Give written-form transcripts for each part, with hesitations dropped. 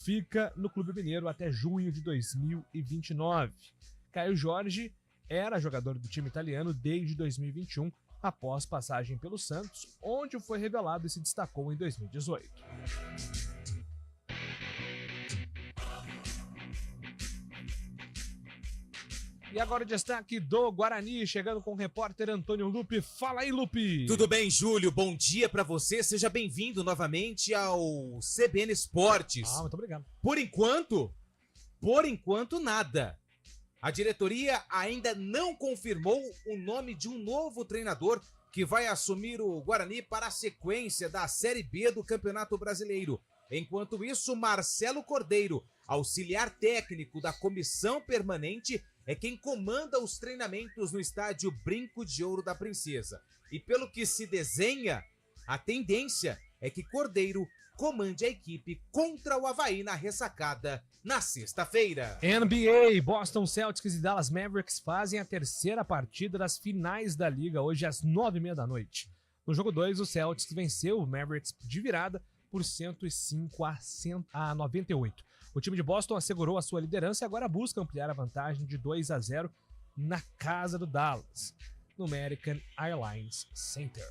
fica no Clube Mineiro até junho de 2029. Caio Jorge era jogador do time italiano desde 2021, após passagem pelo Santos, onde foi revelado e se destacou em 2018. E agora o destaque do Guarani, chegando com o repórter Antônio Lupe. Fala aí, Lupe! Tudo bem, Júlio? Bom dia pra você. Seja bem-vindo novamente ao CBN Esportes. Muito obrigado. Por enquanto, nada. A diretoria ainda não confirmou o nome de um novo treinador que vai assumir o Guarani para a sequência da Série B do Campeonato Brasileiro. Enquanto isso, Marcelo Cordeiro, auxiliar técnico da comissão permanente, é quem comanda os treinamentos no estádio Brinco de Ouro da Princesa. E pelo que se desenha, a tendência é que Cordeiro comande a equipe contra o Avaí na ressacada na sexta-feira. NBA, Boston Celtics e Dallas Mavericks fazem a terceira partida das finais da liga hoje às 9h30 da noite. No jogo 2, o Celtics venceu o Mavericks de virada por 105-98. O time de Boston assegurou a sua liderança e agora busca ampliar a vantagem de 2-0 na casa do Dallas, no American Airlines Center.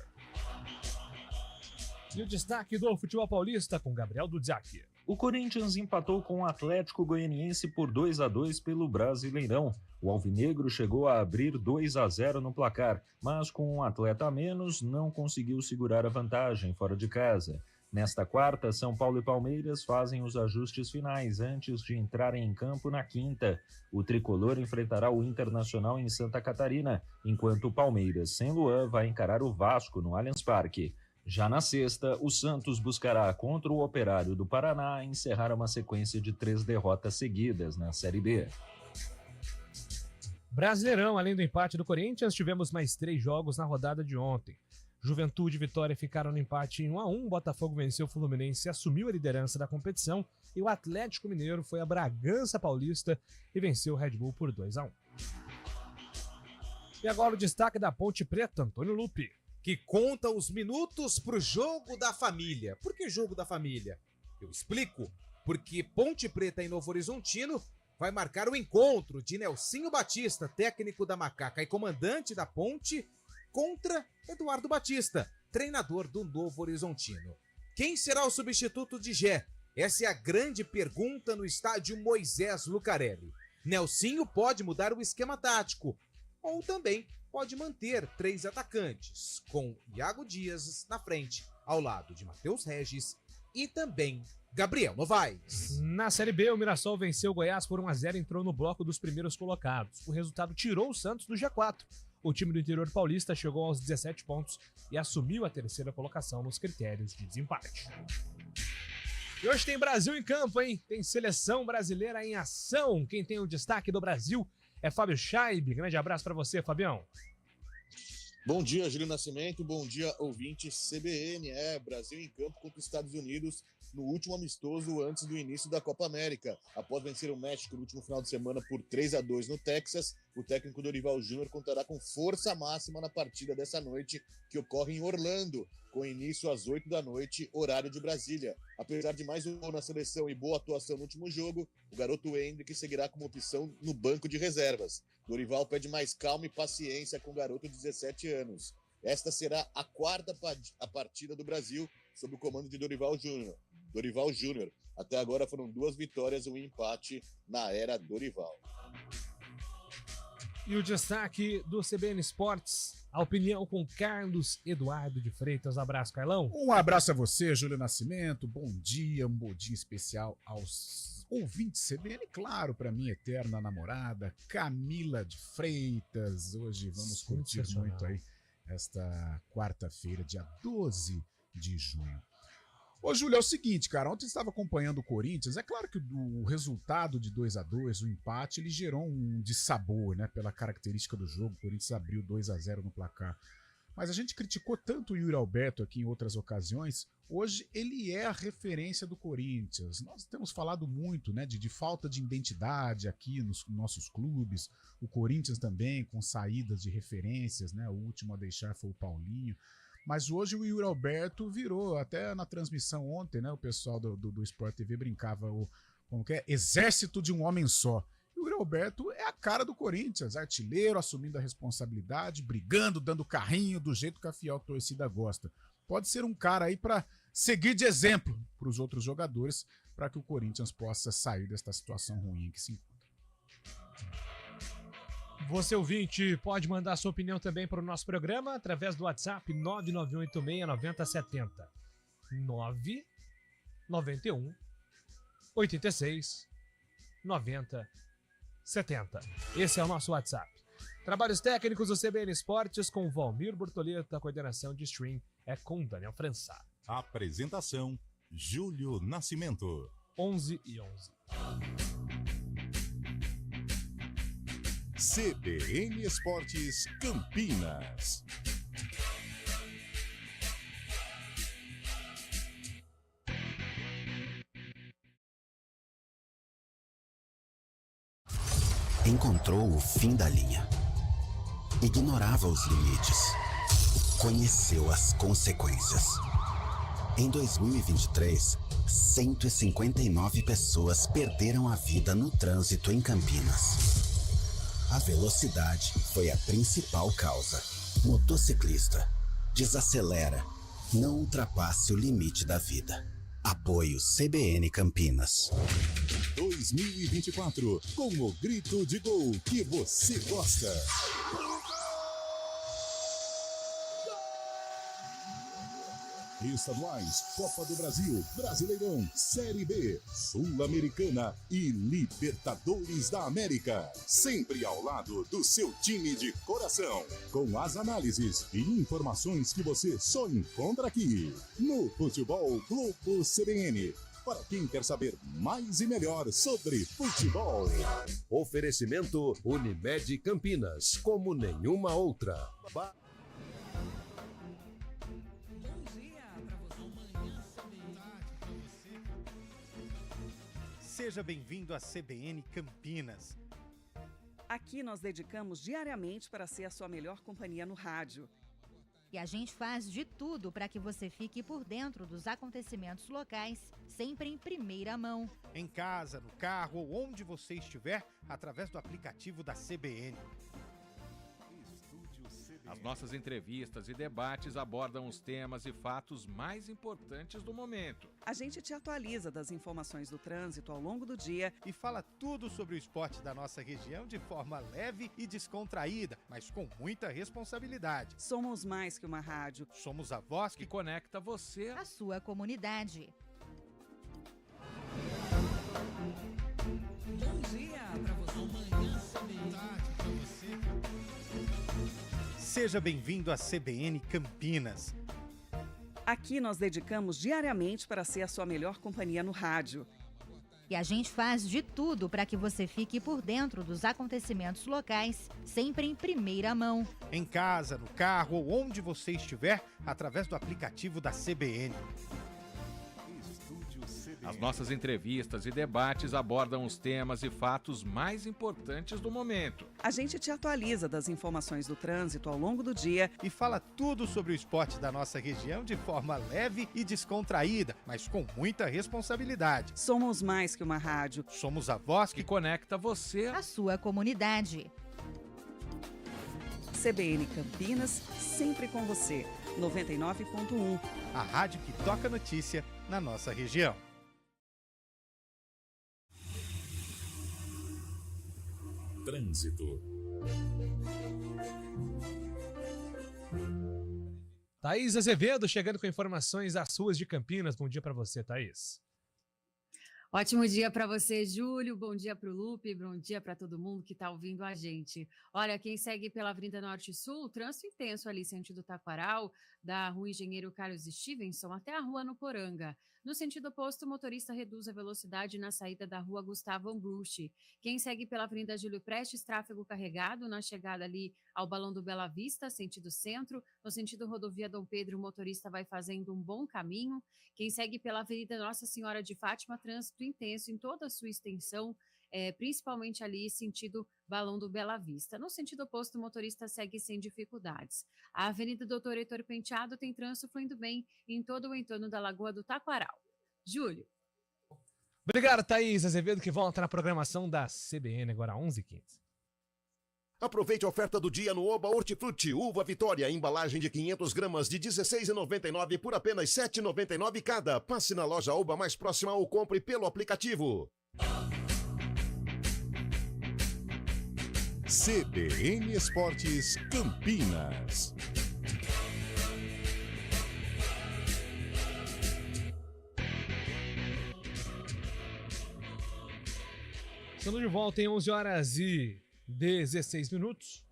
E o destaque do futebol paulista com Gabriel Dudziak. O Corinthians empatou com o Atlético Goianiense por 2-2 pelo Brasileirão. O alvinegro chegou a abrir 2-0 no placar, mas com um atleta a menos não conseguiu segurar a vantagem fora de casa. Nesta quarta, São Paulo e Palmeiras fazem os ajustes finais antes de entrarem em campo na quinta. O tricolor enfrentará o Internacional em Santa Catarina, enquanto o Palmeiras, sem Luan, vai encarar o Vasco no Allianz Parque. Já na sexta, o Santos buscará contra o Operário do Paraná encerrar uma sequência de 3 derrotas seguidas na Série B. Brasileirão, além do empate do Corinthians, tivemos mais 3 jogos na rodada de ontem. Juventude e Vitória ficaram no empate em 1-1, Botafogo venceu o Fluminense e assumiu a liderança da competição, e o Atlético Mineiro foi a Bragança Paulista e venceu o Red Bull por 2-1. E agora o destaque da Ponte Preta, Antônio Lupe. Que conta os minutos pro jogo da família. Por que jogo da família? Eu explico. Porque Ponte Preta e Novo Horizontino vai marcar o encontro de Nelsinho Batista, técnico da Macaca e comandante da Ponte, contra Eduardo Batista, treinador do Novo Horizontino. Quem será o substituto de Gé? Essa é a grande pergunta no estádio Moisés Lucarelli. Nelsinho pode mudar o esquema tático, ou também pode manter 3 atacantes, com Iago Dias na frente, ao lado de Matheus Regis e também Gabriel Novaes. Na Série B, o Mirassol venceu o Goiás por 1-0 e entrou no bloco dos primeiros colocados. O resultado tirou o Santos do G4. O time do interior paulista chegou aos 17 pontos e assumiu a terceira colocação nos critérios de desempate. E hoje tem Brasil em campo, hein? Tem seleção brasileira em ação. Quem tem o destaque do Brasil é Fábio Chaib. Grande abraço para você, Fabião. Bom dia, Júlio Nascimento. Bom dia, ouvintes CBN. Brasil em campo contra os Estados Unidos no último amistoso antes do início da Copa América. Após vencer o México no último final de semana por 3-2 no Texas, o técnico Dorival Júnior contará com força máxima na partida dessa noite, que ocorre em Orlando, com início às 8 da noite, horário de Brasília. Apesar de mais um gol na seleção e boa atuação no último jogo, o garoto Hendrick seguirá como opção no banco de reservas. Dorival pede mais calma e paciência com o garoto de 17 anos. Esta será a quarta partida do Brasil sob o comando de Dorival Júnior. Até agora foram 2 vitórias e um empate na era Dorival. E o destaque do CBN Esportes, a opinião com Carlos Eduardo de Freitas. Abraço, Carlão. Um abraço a você, Júlio Nascimento. Bom dia, um bom dia especial aos ouvintes CBN, claro, para minha eterna namorada, Camila de Freitas. Hoje vamos curtir muito aí esta quarta-feira, dia 12 de junho. Ô, Júlio, é o seguinte, cara, ontem eu estava acompanhando o Corinthians, é claro que o resultado de 2-2, o empate, ele gerou um dissabor, né, pela característica do jogo. O Corinthians abriu 2-0 no placar. Mas a gente criticou tanto o Yuri Alberto aqui em outras ocasiões. Hoje ele é a referência do Corinthians. Nós temos falado muito, né, de falta de identidade aqui nos nossos clubes. O Corinthians também com saídas de referências, né? O último a deixar foi o Paulinho. Mas hoje o Yuri Alberto virou, até na transmissão ontem, né? O pessoal do Sport TV brincava, como que é? Exército de um homem só. O Yuri Alberto é a cara do Corinthians, artilheiro, assumindo a responsabilidade, brigando, dando carrinho, do jeito que a fiel torcida gosta. Pode ser um cara aí para seguir de exemplo para os outros jogadores, para que o Corinthians possa sair desta situação ruim em que se encontra. Você, ouvinte, pode mandar sua opinião também para o nosso programa através do WhatsApp 991869070. 991 86 90 70. Esse é o nosso WhatsApp. Trabalhos técnicos do CBN Esportes com Valmir Bortoleto, a coordenação de stream é com Daniel França. Apresentação, Júlio Nascimento. 11h11. CBN Esportes Campinas. Encontrou o fim da linha. Ignorava os limites. Conheceu as consequências. Em 2023, 159 pessoas perderam a vida no trânsito em Campinas. A velocidade foi a principal causa. Motociclista, desacelera, não ultrapasse o limite da vida. Apoio CBN Campinas. 2024, com o grito de gol que você gosta. Estaduais, Copa do Brasil, Brasileirão, Série B, Sul-Americana e Libertadores da América. Sempre ao lado do seu time de coração. Com as análises e informações que você só encontra aqui. No Futebol Globo CBN. Para quem quer saber mais e melhor sobre futebol. Oferecimento Unimed Campinas, como nenhuma outra. Seja bem-vindo à CBN Campinas. Aqui nós dedicamos diariamente para ser a sua melhor companhia no rádio. E a gente faz de tudo para que você fique por dentro dos acontecimentos locais, sempre em primeira mão. Em casa, no carro ou onde você estiver, através do aplicativo da CBN. As nossas entrevistas e debates abordam os temas e fatos mais importantes do momento. A gente te atualiza das informações do trânsito ao longo do dia e fala tudo sobre o esporte da nossa região de forma leve e descontraída, mas com muita responsabilidade. Somos mais que uma rádio. Somos a voz que conecta você à sua comunidade. Bom dia para você. Amanhã, tarde para você. Seja bem-vindo à CBN Campinas. Aqui nós dedicamos diariamente para ser a sua melhor companhia no rádio. E a gente faz de tudo para que você fique por dentro dos acontecimentos locais, sempre em primeira mão. Em casa, no carro ou onde você estiver, através do aplicativo da CBN. As nossas entrevistas e debates abordam os temas e fatos mais importantes do momento. A gente te atualiza das informações do trânsito ao longo do dia e fala tudo sobre o esporte da nossa região de forma leve e descontraída, mas com muita responsabilidade. Somos mais que uma rádio. Somos a voz que conecta você à sua comunidade. CBN Campinas, sempre com você. 99.1. A rádio que toca notícia na nossa região. Trânsito. Thaís Azevedo chegando com informações das ruas de Campinas. Bom dia para você, Thaís. Ótimo dia para você, Júlio. Bom dia para o Lupe. Bom dia para todo mundo que está ouvindo a gente. Olha, quem segue pela Avenida Norte e Sul, trânsito intenso ali, sentido Taquaral, da Rua Engenheiro Carlos Stevenson até a Rua Nuporanga. No sentido oposto, o motorista reduz a velocidade na saída da Rua Gustavo Ambrucci. Quem segue pela Avenida Júlio Prestes, tráfego carregado na chegada ali ao Balão do Bela Vista, sentido centro. No sentido Rodovia Dom Pedro, o motorista vai fazendo um bom caminho. Quem segue pela Avenida Nossa Senhora de Fátima, trânsito intenso em toda a sua extensão, principalmente ali sentido Balão do Bela Vista. No sentido oposto, o motorista segue sem dificuldades. A Avenida Doutor Heitor Penteado tem trânsito fluindo bem em todo o entorno da Lagoa do Taquaral. Júlio. Obrigado, Thaís Azevedo, que volta na programação da CBN agora 11h15. Aproveite a oferta do dia no Oba Hortifruti. Uva Vitória, embalagem de 500 gramas de R$ 16,99 por apenas R$ 7,99 cada. Passe na loja Oba mais próxima ou compre pelo aplicativo. CBN Esportes Campinas. Estamos de volta em 11h16.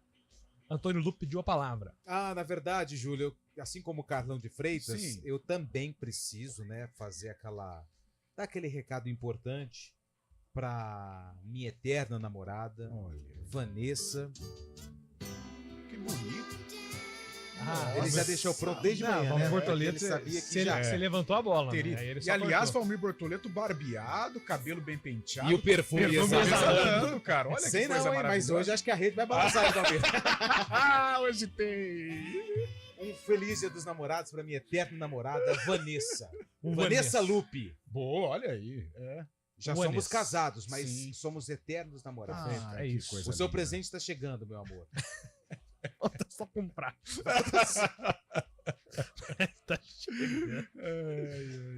Antônio Lupe pediu a palavra. Na verdade, Júlio, assim como o Carlão de Freitas, Sim. eu também preciso, né, dar aquele recado importante pra minha eterna namorada, Vanessa. Que bonito. Ele já deixou pronto desde manhã, Valmir né? Bortoleto, Ele sabia que você levantou a bola. Né? Aí ele E só aliás, cortou. Valmir Bortoleto barbeado, cabelo bem penteado. E o perfume exalando, cara. Olha Sei que coisa não, hein, mas maravilhosa. hoje acho que a rede vai balançar, Valmir. Hoje tem. Um feliz dia dos namorados pra minha eterna namorada, Vanessa. Vanessa. Vanessa Lupe. Boa, olha aí. Já Vanessa. somos casados, mas Sim. somos eternos namorados. Ah, é que isso. coisa O seu linda. presente está chegando, meu amor. Falta só comprar. Tá chegando.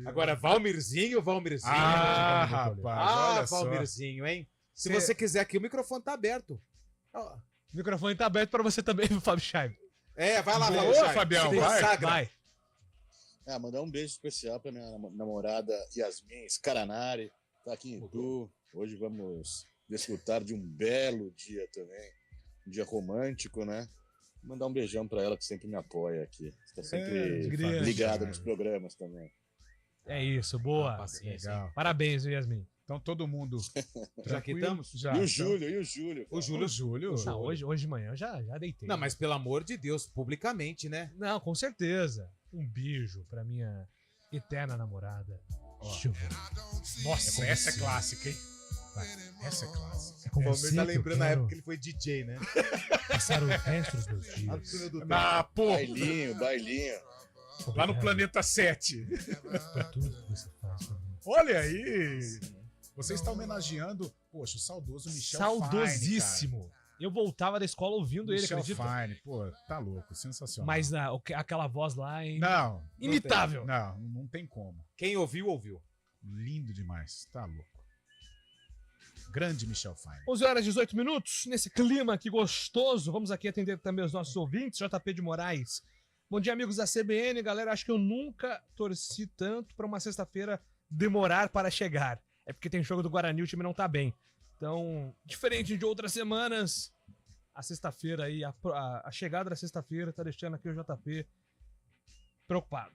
Agora, Valmirzinho. Rapaz, olha só. Valmirzinho, hein? Se Cê- você quiser aqui, o microfone tá aberto. Ó, O microfone tá aberto pra você também, Fábio Scheibe. vai lá, Boa, Fábio Scheibe. Fabião, Se vai. consagra. Vai. Mandar um beijo especial pra minha namorada Yasmin Scaranari, tá aqui em Itu. Hoje vamos desfrutar de um belo dia também, um dia romântico, né? Mandar um beijão pra ela que sempre me apoia aqui. Está sempre grande. ligada nos programas também. É isso, boa. Paciência. Legal. Parabéns, Yasmin. Então todo mundo. Já que estamos? Já. E o Então, Júlio? O Júlio. Não, hoje de manhã eu já deitei. Não, mas pelo amor de Deus, publicamente, né? Não, com certeza. Um beijo pra minha eterna namorada. Giovana. Nossa, É essa é você. clássica, hein? Vai. Essa é clássica. É com O Valmir você tá que eu lembrando a quero época que ele foi DJ, né? passar o resto dos meus dias. Pô, Bailinho. lá no Planeta 7. Por tudo que você faz pra mim. Olha aí. Você está homenageando, poxa, o saudoso Michel Saudosíssimo. Fine, Eu voltava da escola ouvindo cara. ele, Michel acredita? Fine, pô, tá louco, sensacional. Mas aquela voz lá, hein? Não, Imitável. não tem como. Quem ouviu. Lindo demais, tá louco. Grande Michel Fine. 11h18, nesse clima aqui gostoso, vamos aqui atender também os nossos ouvintes, JP de Moraes. Bom dia, amigos da CBN, galera, acho que eu nunca torci tanto pra uma sexta-feira demorar para chegar. É porque tem jogo do Guarani, o time não tá bem. Então, diferente de outras semanas, a sexta-feira aí, a chegada da sexta-feira tá deixando aqui o JP preocupado.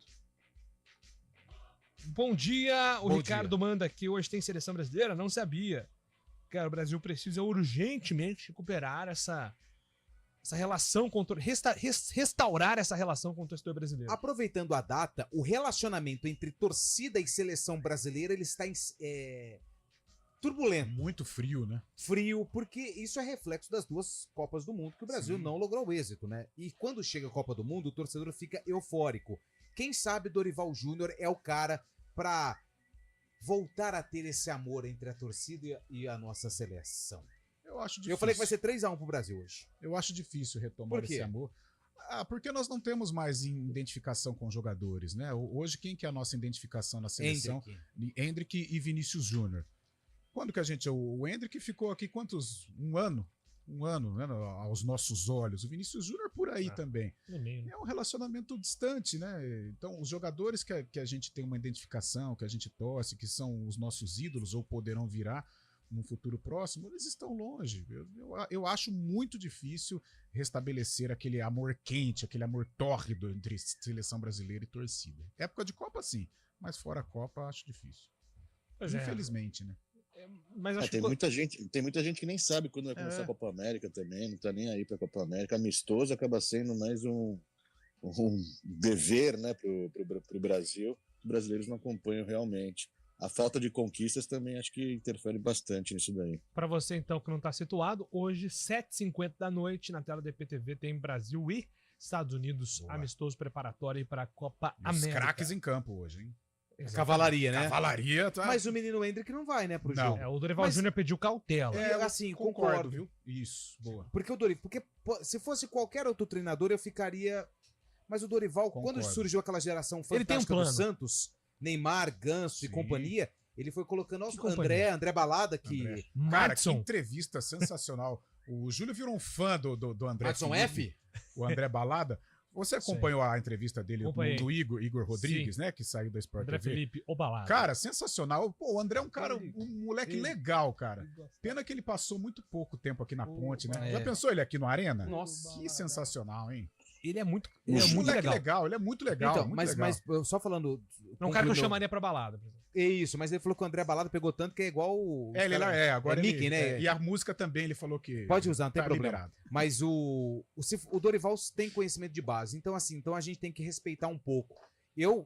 Bom dia, o Bom Ricardo manda aqui, hoje tem seleção brasileira? Não sabia. Cara, o Brasil precisa urgentemente recuperar essa relação com restaurar essa relação com o torcedor brasileiro. Aproveitando a data, o relacionamento entre torcida e seleção brasileira ele está turbulento. Muito frio, né? Frio, porque isso é reflexo das duas Copas do Mundo que o Brasil não logrou êxito, né? E quando chega a Copa do Mundo, o torcedor fica eufórico. Quem sabe Dorival Júnior é o cara pra voltar a ter esse amor entre a torcida e a nossa seleção. Eu acho difícil. Eu falei que vai ser 3-1 pro Brasil hoje. Eu acho difícil retomar Por quê? esse amor. Porque nós não temos mais identificação com jogadores, né? Hoje, quem que é a nossa identificação na seleção? Endrick e Vinícius Júnior. Quando que a gente... O Endrick ficou aqui quantos? Um ano, né, aos nossos olhos. O Vinícius Júnior por aí também. É um relacionamento distante, né? Então, os jogadores que a gente tem uma identificação, que a gente torce, que são os nossos ídolos ou poderão virar no futuro próximo, eles estão longe. Eu acho muito difícil restabelecer aquele amor quente, aquele amor tórrido entre seleção brasileira e torcida. Época de Copa, sim, mas fora a Copa, acho difícil. Infelizmente, né? Mas acho tem muita gente que nem sabe quando vai começar a Copa América também, não tá nem aí pra Copa América. Amistoso acaba sendo mais um dever, né, pro Brasil. Os brasileiros não acompanham realmente. a falta de conquistas também acho que interfere bastante nisso daí. Pra você, então, que não tá situado, hoje, 7h50 da noite, na tela da EPTV, tem Brasil e Estados Unidos, amistoso preparatório para a Copa Os América. craques em campo hoje, hein? Cavalaria, né? Cavalaria, tá? Mas o menino Hendrick não vai, né, pro Não. jogo. O Dorival Júnior pediu cautela. Assim, concordo. viu? Isso, boa. Porque se fosse qualquer outro treinador, eu ficaria... Mas o Dorival, quando surgiu aquela geração Ele tem um fantástica do plano. Santos, Neymar, Ganso e companhia, ele foi colocando aos companhia? André Balada, que... Cara, Madison. que entrevista sensacional. O Júlio virou um fã do André Madison Felipe, F? O André Balada. Você acompanhou a entrevista dele Acompanhei. do Igor Rodrigues, Sim. né? Que saiu da Sport André TV. Felipe, o Balada. Cara, sensacional. Pô, o André é um cara, um moleque legal, cara. Pena que ele passou muito pouco tempo aqui na ponte, né? Já pensou ele aqui no Arena? Nossa. Que sensacional, hein? Ele é muito, Ele é muito legal. legal. Ele é muito legal. Então, muito mas, legal. mas só falando... É um cara que eu chamaria pra balada. por exemplo. É isso, mas ele falou que o André Balada pegou tanto que é igual o... Agora ele, Mickey, né? E a música também, ele falou que... Pode usar, não tem tá problema. liberado. Mas o Dorival tem conhecimento de base. Então, assim, a gente tem que respeitar um pouco. Eu,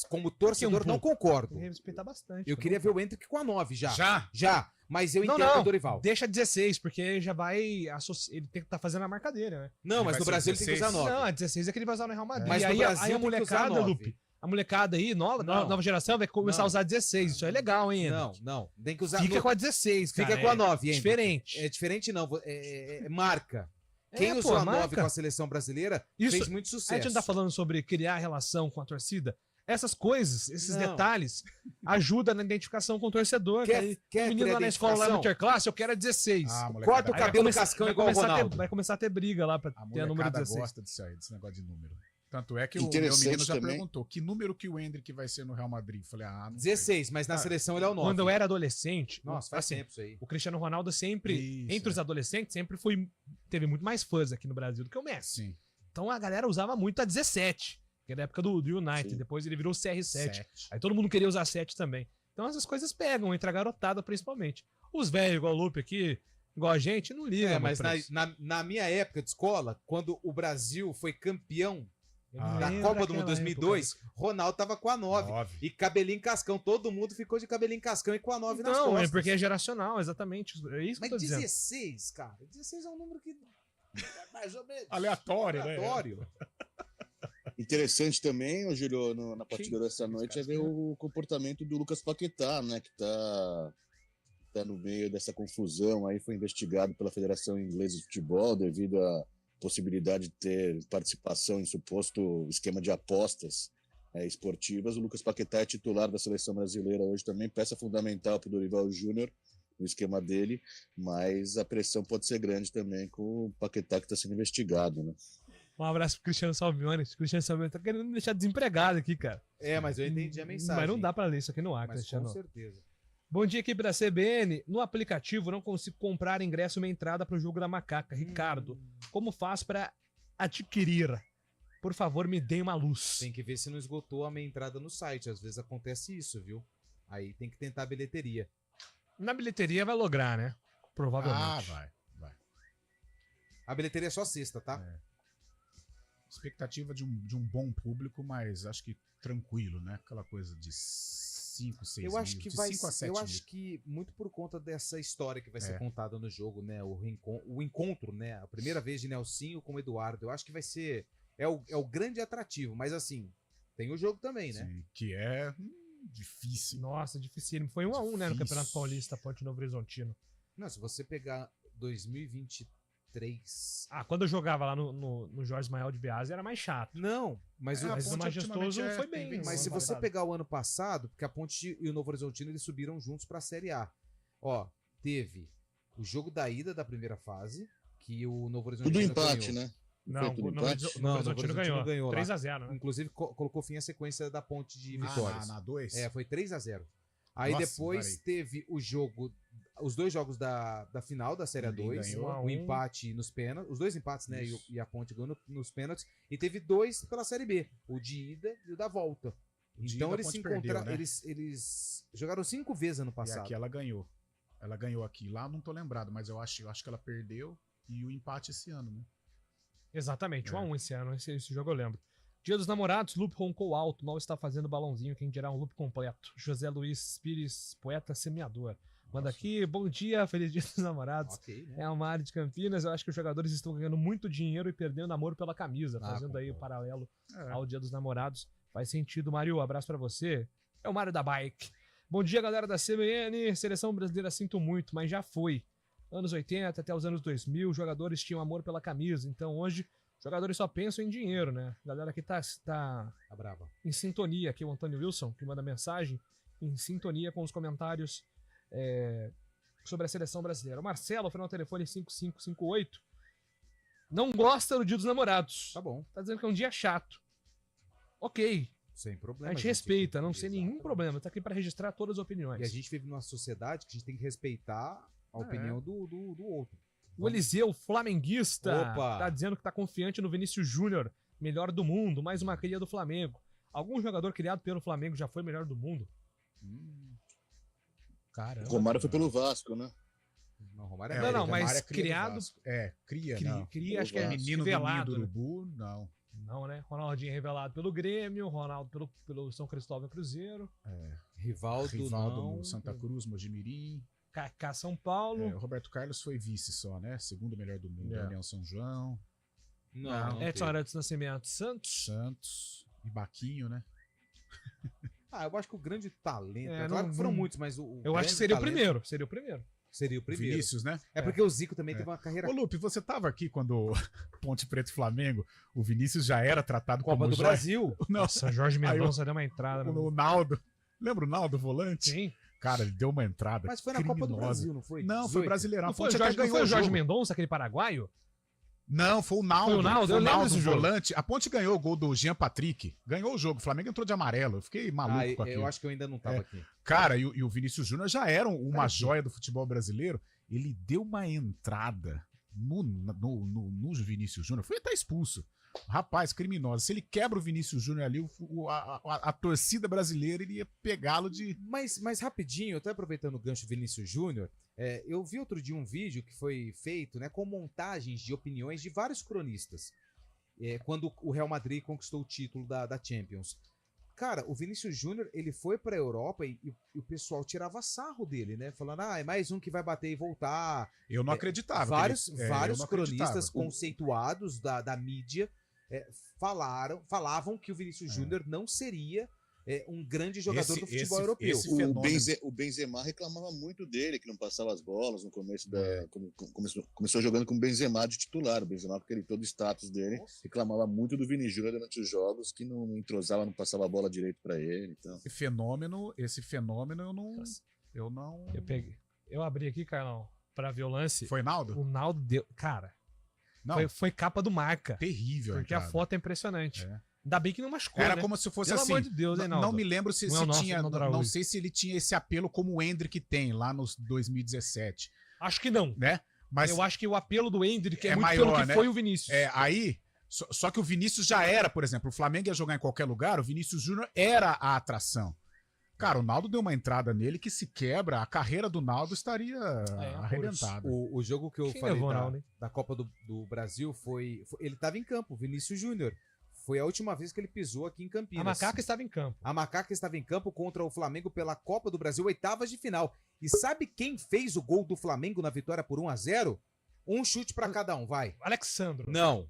como torcedor, não concordo. Tem que respeitar bastante. Eu queria ver o Hendrick com a 9 já. Já? Mas eu Não, entendo não. o Dorival. Deixa 16, porque já vai... Ele tem que estar fazendo a marca dele, né? Não, mas no Brasil ele tem que usar 9. Não, a 16 é que ele vai usar no Real Madrid. Mas no aí, Brasil aí a tem que usar molecada, 9. Lupe, a molecada aí, nova geração, vai começar a usar 16. Isso é legal, hein, Hendrick? Não. Tem que usar... Fica com a 16, cara. Fica com a 9, hein? Diferente. É diferente não. É marca. Quem pô, usou a 9 marca. com a seleção brasileira fez muito sucesso. A gente não tá falando sobre criar relação com a torcida. Essas coisas, esses Não. detalhes, ajudam na identificação com o torcedor. Quer o menino criar lá na escola, lá no identificação? interclasse, eu quero a 16. Corta o cabelo cascão igual o Ronaldo. Vai começar a ter briga lá pra A ter a número molecada 16. gosta disso aí, desse negócio de número. Tanto é que o meu Interessante menino já também. perguntou que número que o Hendrick vai ser no Real Madrid. Eu falei, não 16, mas na seleção ele é o 9. Quando eu era adolescente, Nossa, faz assim, tempo isso aí. o Cristiano Ronaldo sempre, entre os adolescentes, sempre teve muito mais fãs aqui no Brasil do que o Messi. Sim. Então a galera usava muito a 17, que é da época do United. Sim. Depois ele virou o CR7. 7. Aí todo mundo queria usar 7 também. Então essas coisas pegam, entre a garotada principalmente. Os velhos, igual o Lupe aqui, igual a gente, não liga. Mas na minha época de escola, quando o Brasil foi campeão da Copa do Mundo 2002, Ronaldo tava com a 9. E cabelinho cascão. Todo mundo ficou de cabelinho cascão e com a 9 nas Não, costas. é porque é geracional, exatamente. É isso que eu Mas tô dizendo. 16, cara. 16 é um número que... É mais ou menos. Aleatório, né? Aleatório. Interessante também, ô Júlio, na partida dessa noite, é ver o comportamento do Lucas Paquetá, né? Que tá no meio dessa confusão aí, foi investigado pela Federação Inglesa de Futebol devido à possibilidade de ter participação em suposto esquema de apostas esportivas. O Lucas Paquetá é titular da seleção brasileira hoje também, peça fundamental para o Dorival Júnior no esquema dele, mas a pressão pode ser grande também com o Paquetá que está sendo investigado, né? Um abraço pro Cristiano Salvione. O Cristiano Salvione tá querendo me deixar desempregado aqui, cara. Mas eu entendi a mensagem. Mas não dá pra ler isso aqui no ar, Mas Cristiano. com certeza. Bom dia aqui pra CBN. No aplicativo não consigo comprar ingresso uma entrada pro jogo da Macaca. Ricardo, como faz pra adquirir? Por favor, me dê uma luz. Tem que ver se não esgotou a minha entrada no site. Às vezes acontece isso, viu? Aí tem que tentar a bilheteria. Na bilheteria vai lograr, né? Provavelmente. Vai. A bilheteria é só sexta, tá? Expectativa de um bom público, mas acho que tranquilo, né? Aquela coisa de 5, 6 Eu mil, acho que de vai 5 a 7 Eu mil. acho que muito por conta dessa história que vai ser contada no jogo, né? O encontro, né? A primeira vez de Nelsinho com o Eduardo. Eu acho que vai ser... É o grande atrativo, mas assim, tem o jogo também, né? Sim, que é difícil. Nossa, dificílimo. Foi 1-1, né? No Campeonato Paulista, Ponte Novo Horizontino. Não, se você pegar 2023... quando eu jogava lá no Jorge Ismael de Biase era mais chato. Não, mas o Majestoso foi bem. Mas se você pegar o ano passado, porque a Ponte e o Novo Horizontino eles subiram juntos pra Série A. Ó, teve o jogo da ida da primeira fase, que o Novo Horizontino Tudo empate, ganhou. né? Não, o Novo Horizontino ganhou. 3-0, né? Inclusive colocou fim à sequência da Ponte de vitórias. Na 2? Foi 3-0. Aí Nossa, depois teve os dois jogos da final da Série A2, o empate nos pênaltis, os dois empates, né? E a Ponte ganhou nos pênaltis, e teve 2 pela Série B, o de ida e o da volta. Então eles se encontraram, né? eles jogaram 5 vezes ano passado. E aqui ela ganhou. Ela ganhou aqui. Lá não tô lembrado, mas eu acho que ela perdeu e o empate esse ano, né? Exatamente, 1-1 esse ano, esse jogo eu lembro. Dia dos Namorados, Lupe roncou alto, mal está fazendo balãozinho, quem dirá um loop completo. José Luiz Pires, poeta semeador. Manda aqui, bom dia, feliz dia dos namorados. Ok, né? É uma área de Campinas, eu acho que os jogadores estão ganhando muito dinheiro e perdendo amor pela camisa, fazendo aí o paralelo ao Dia dos Namorados. Faz sentido, Mário, abraço pra você. É o Mário da Bike. Bom dia, galera da CBN, seleção brasileira sinto muito, mas já foi. Anos 80 até os anos 2000, os jogadores tinham amor pela camisa, então hoje os jogadores só pensam em dinheiro, né? A galera aqui tá brava. Em sintonia, aqui o Antônio Wilson, que manda mensagem, em sintonia com os comentários sobre a seleção brasileira. O Marcelo, final do telefone 5558, não gosta do Dia dos Namorados. Tá bom. Tá dizendo que é um dia chato. Ok. Sem problema. A gente respeita, não tem nenhum problema. Tá aqui pra registrar todas as opiniões. E a gente vive numa sociedade que a gente tem que respeitar a opinião do outro. O Eliseu, flamenguista, Opa! tá dizendo que tá confiante no Vinícius Júnior, melhor do mundo, mais uma cria do Flamengo. Algum jogador criado pelo Flamengo já foi melhor do mundo? Caramba. O Romário foi pelo Vasco, né? Não, Romário não, mas criado... Cria, acho que é menino revelado, do Urubu, não. Não, né? Ronaldinho revelado pelo Grêmio, Ronaldo pelo São Cristóvão Cruzeiro. Rivaldo no Santa Cruz, Mojimirim. Kaká São Paulo. O Roberto Carlos foi vice só, né? Segundo melhor do mundo. União São João. Não. Edson Arantes Nascimento. Santos. E Baquinho, né? Eu acho que o grande talento. É, claro não- que foram não- muitos, mas Eu acho que seria o primeiro. Seria o primeiro. Seria o primeiro. Vinícius, né? É porque o Zico também teve uma carreira. Ô, Lupe, você tava aqui quando Ponte Preta e Flamengo, o Vinícius já era tratado Copa como do Brasil. Não. Nossa, Jorge Mendonça deu uma entrada. O Naldo. Lembra o Naldo, volante? Sim. Cara, ele deu uma entrada. Mas foi na Copa do Brasil, não foi? Não, foi 18. Brasileirão. Não A foi, Ponte o Jorge, até não ganhou foi o Jorge jogo. Mendonça, aquele paraguaio? Não, foi o Naldo. Foi o Naldo, eu lembro desse jogo. volante. A Ponte ganhou o gol do Jean Patrick. Ganhou o jogo. O Flamengo entrou de amarelo. Eu fiquei maluco com aquilo. Eu acho que eu ainda não tava aqui. Cara, e o Vinícius Júnior já era uma joia do futebol brasileiro. Ele deu uma entrada no Vinícius Júnior. Foi até expulso. Rapaz, criminosa. Se ele quebra o Vinícius Júnior ali, a torcida brasileira iria pegá-lo de... Mas rapidinho, até aproveitando o gancho Vinícius Júnior, eu vi outro dia um vídeo que foi feito, né, com montagens de opiniões de vários cronistas, quando o Real Madrid conquistou o título da Champions. Cara, o Vinícius Júnior, ele foi pra Europa e o pessoal tirava sarro dele, né? Falando, é mais um que vai bater e voltar. Eu não acreditava. Vários eu não cronistas acreditava. conceituados da mídia falavam que o Vinícius Júnior não seria um grande jogador do futebol europeu. O Benzema reclamava muito dele, que não passava as bolas no começo começou jogando com o Benzema de titular. O Benzema, porque todo o status dele, reclamava muito do Vini Júnior durante os jogos, que não entrosava, não passava a bola direito pra ele. Então. Esse fenômeno eu não... Eu abri aqui, Carlão, pra ver o lance. Foi Naldo? O Naldo deu... Cara, Não. foi capa do Marca. Terrível. Porque a foto é impressionante. Ainda bem que não machucou, Era né? como se fosse Pelo assim. amor de Deus, hein, Naldo? Não me lembro se Não é o nosso tinha. Naldo Não Araújo. sei se ele tinha esse apelo como o Hendrick tem lá nos 2017. Acho que não. Né? Mas eu acho que o apelo do Hendrick é muito maior, pelo que né? foi o Vinícius. Aí. Só que o Vinícius já era, por exemplo, o Flamengo ia jogar em qualquer lugar, o Vinícius Júnior era a atração. Cara, o Naldo deu uma entrada nele que se quebra, a carreira do Naldo estaria arrebentada. O jogo que eu Quem falei levou, Naldo, hein? da Copa do Brasil foi. Ele estava em campo, o Vinícius Júnior. Foi a última vez que ele pisou aqui em Campinas. A Macaca estava em campo. A Macaca estava em campo contra o Flamengo pela Copa do Brasil, oitavas de final. E sabe quem fez o gol do Flamengo na vitória por 1-0? Um chute pra cada um, vai. Alexandro. Não.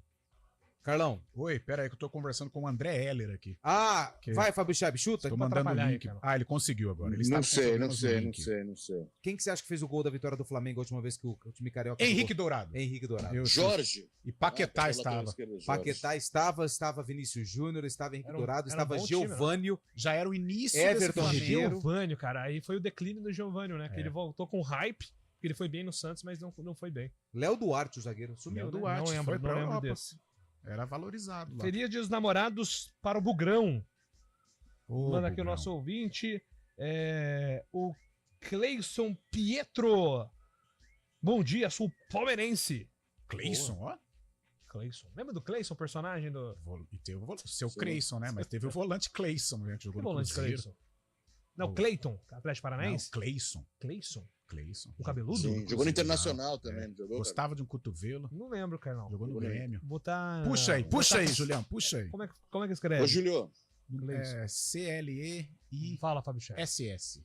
Carlão. Oi, pera aí que eu tô conversando com o André Heller aqui. Vai, Fábio Chab, chuta. Tô mandando o link. Ele conseguiu agora. Ele Não estava sei. conseguindo os links. Quem que você acha que fez o gol da vitória do Flamengo a última vez que o time carioca Henrique jogou? Dourado. Henrique Dourado. Jorge. E Paquetá estava. Paquetá estava Vinícius Júnior, estava Henrique Dourado, estava bom time, Geovânio. Já era o início Everton desse Ribeiro. Geovânio, cara. Aí foi o declínio do Geovânio, né? Que ele voltou com hype, porque ele foi bem no Santos, mas não foi bem. Léo Duarte, o zagueiro, sumiu, Léo né? Duarte, Não foi pra lembro Europa. desse. Era valorizado lá. Feliz Dia dos Namorados para o Bugrão. Ô, Manda aqui o Bugrão. nosso ouvinte. O Cleison Pietro. Bom dia, sou palmeirense. Cleison, ó. Cleison. Lembra do Cleison, personagem do... E teve o seu Cleison, né? Mas teve o volante Cleison, né? Que jogou Que no volante Cruzeiro. Cleison? Não, Cleiton, Atlético Paranaense? Não, Cleison. Cleison? O cabeludo? Sim, jogou no Internacional também. Jogou, Gostava de um cotovelo. Não lembro, Carlão. Jogou no Grêmio. Botar... Puxa aí, Julião, puxa aí. Como é que escreve? Ô, Julio. CLEI. Fala, Fábio Chef. SS.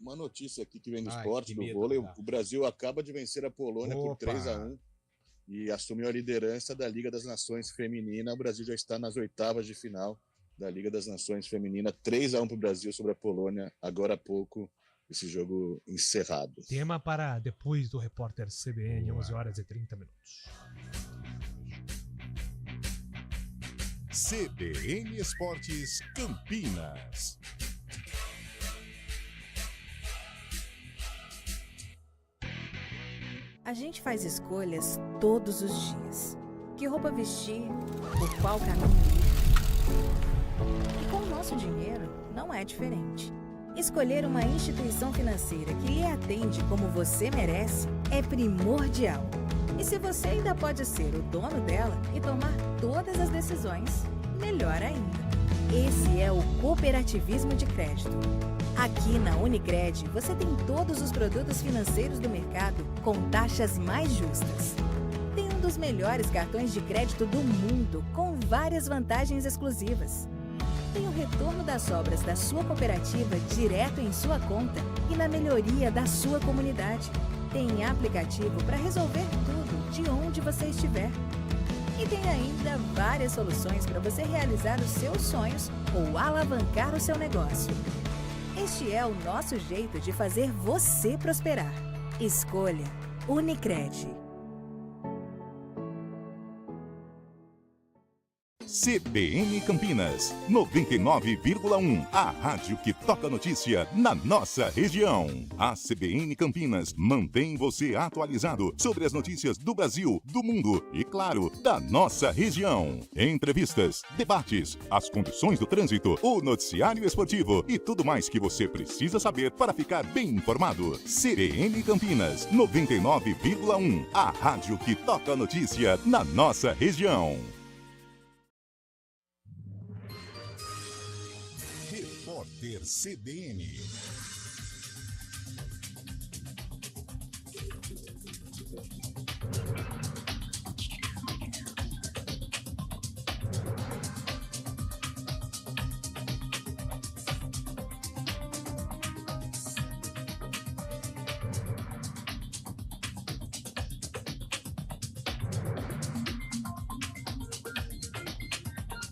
Uma notícia aqui que vem do esporte, do vôlei. O Brasil acaba de vencer a Polônia por 3-1 e assumiu a liderança da Liga das Nações Feminina. O Brasil já está nas oitavas de final da Liga das Nações Feminina. 3-1 para o Brasil sobre a Polônia, agora há pouco, esse jogo encerrado. Tema para depois do repórter CBN, 11h30. CBN Esportes Campinas. A gente faz escolhas todos os dias. Que roupa vestir, por qual caminho ir. E com o nosso dinheiro, não é diferente. Escolher uma instituição financeira que lhe atende como você merece é primordial. E se você ainda pode ser o dono dela e tomar todas as decisões, melhor ainda. Esse é o cooperativismo de crédito. Aqui na Unicred, você tem todos os produtos financeiros do mercado com taxas mais justas. Tem um dos melhores cartões de crédito do mundo, com várias vantagens exclusivas. Tem o retorno das obras da sua cooperativa direto em sua conta e na melhoria da sua comunidade. Tem aplicativo para resolver tudo de onde você estiver. E tem ainda várias soluções para você realizar os seus sonhos ou alavancar o seu negócio. Este é o nosso jeito de fazer você prosperar. Escolha Unicred. CBN Campinas, 99,1. A rádio que toca notícia na nossa região. A CBN Campinas mantém você atualizado sobre as notícias do Brasil, do mundo e, claro, da nossa região. Entrevistas, debates, as condições do trânsito, o noticiário esportivo e tudo mais que você precisa saber para ficar bem informado. CBN Campinas, 99,1. A rádio que toca notícia na nossa região. Repórter CBN.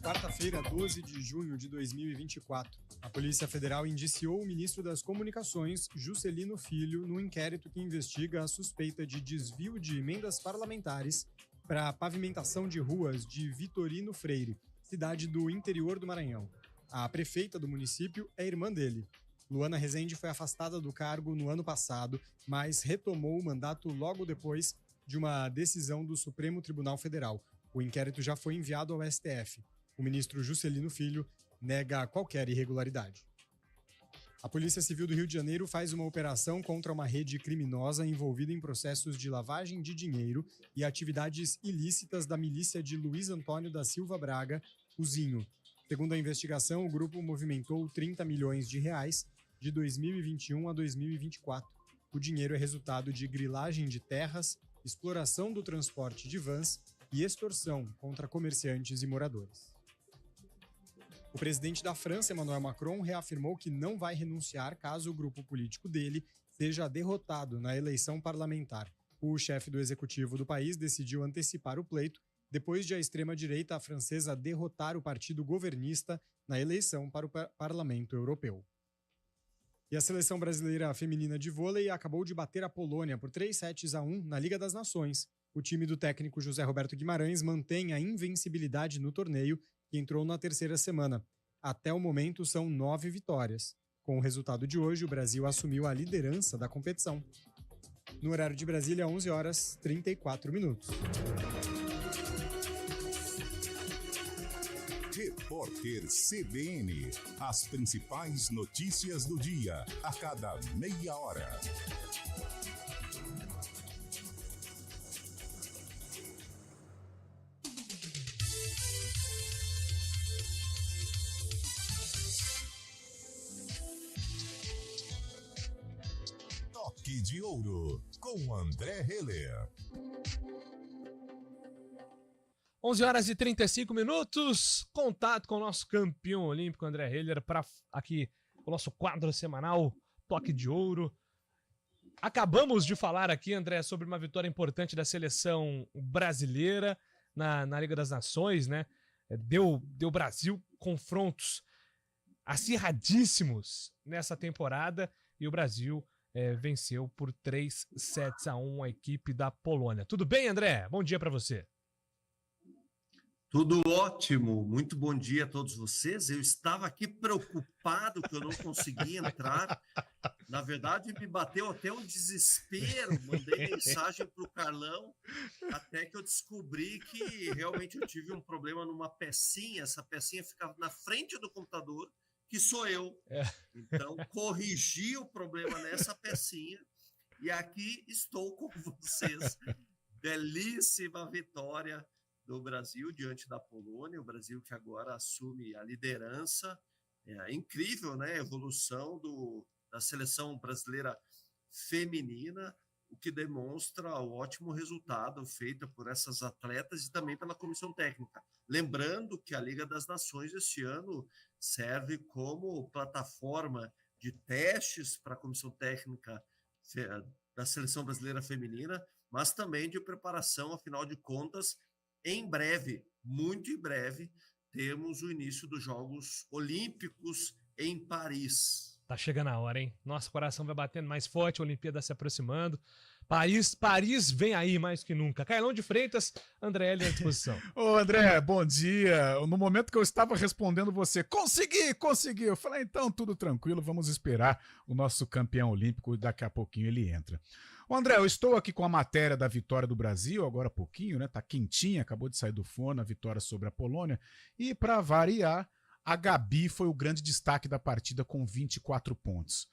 Quarta-feira, 12 de junho de 2024. A Polícia Federal indiciou o ministro das Comunicações, Juscelino Filho, no inquérito que investiga a suspeita de desvio de emendas parlamentares para a pavimentação de ruas de Vitorino Freire, cidade do interior do Maranhão. A prefeita do município é irmã dele. Luana Rezende foi afastada do cargo no ano passado, mas retomou o mandato logo depois de uma decisão do Supremo Tribunal Federal. O inquérito já foi enviado ao STF. O ministro Juscelino Filho nega qualquer irregularidade. A Polícia Civil do Rio de Janeiro faz uma operação contra uma rede criminosa envolvida em processos de lavagem de dinheiro e atividades ilícitas da milícia de Luiz Antônio da Silva Braga, o Zinho. Segundo a investigação, o grupo movimentou 30 milhões de reais de 2021 a 2024. O dinheiro é resultado de grilagem de terras, exploração do transporte de vans e extorsão contra comerciantes e moradores. O presidente da França, Emmanuel Macron, reafirmou que não vai renunciar caso o grupo político dele seja derrotado na eleição parlamentar. O chefe do executivo do país decidiu antecipar o pleito depois de a extrema-direita francesa derrotar o partido governista na eleição para o Parlamento Europeu. E a seleção brasileira feminina de vôlei acabou de bater a Polônia por 3-1 na Liga das Nações. O time do técnico José Roberto Guimarães mantém a invencibilidade no torneio, que entrou na terceira semana. Até o momento, são 9 vitórias. Com o resultado de hoje, o Brasil assumiu a liderança da competição. No horário de Brasília, 11h34. Repórter CBN. As principais notícias do dia, a cada meia hora. Toque de Ouro, com André Heller. 11h35, contato com o nosso campeão olímpico André Heller para aqui o nosso quadro semanal Toque de Ouro. Acabamos de falar aqui, André, sobre uma vitória importante da seleção brasileira na Liga das Nações, né? Deu Brasil confrontos acirradíssimos nessa temporada e o Brasil venceu por 3-1 a equipe da Polônia. Tudo bem, André? Bom dia para você. Tudo ótimo, muito bom dia a todos vocês. Eu estava aqui preocupado que eu não conseguia entrar. Na verdade, me bateu até um desespero. Mandei mensagem para o Carlão, até que eu descobri que realmente eu tive um problema numa pecinha. Essa pecinha ficava na frente do computador, que sou eu. Então, corrigi o problema nessa pecinha e aqui estou com vocês. Belíssima vitória do Brasil diante da Polônia, o Brasil que agora assume a liderança. É incrível, né? A evolução da seleção brasileira feminina, o que demonstra o ótimo resultado feito por essas atletas e também pela comissão técnica. Lembrando que a Liga das Nações este ano serve como plataforma de testes para a comissão técnica da seleção brasileira feminina, mas também de preparação, afinal de contas, em breve, muito em breve, temos o início dos Jogos Olímpicos em Paris. Tá chegando a hora, hein? Nosso coração vai batendo mais forte, a Olimpíada se aproximando. Paris vem aí mais que nunca. Carlão de Freitas, André Heller à disposição. Ô André, bom dia. No momento que eu estava respondendo você, consegui. Eu falei, então tudo tranquilo, vamos esperar o nosso campeão olímpico e daqui a pouquinho ele entra. Ô André, eu estou aqui com a matéria da vitória do Brasil, agora há pouquinho, né? Tá quentinha, acabou de sair do forno a vitória sobre a Polônia. E para variar, a Gabi foi o grande destaque da partida com 24 pontos.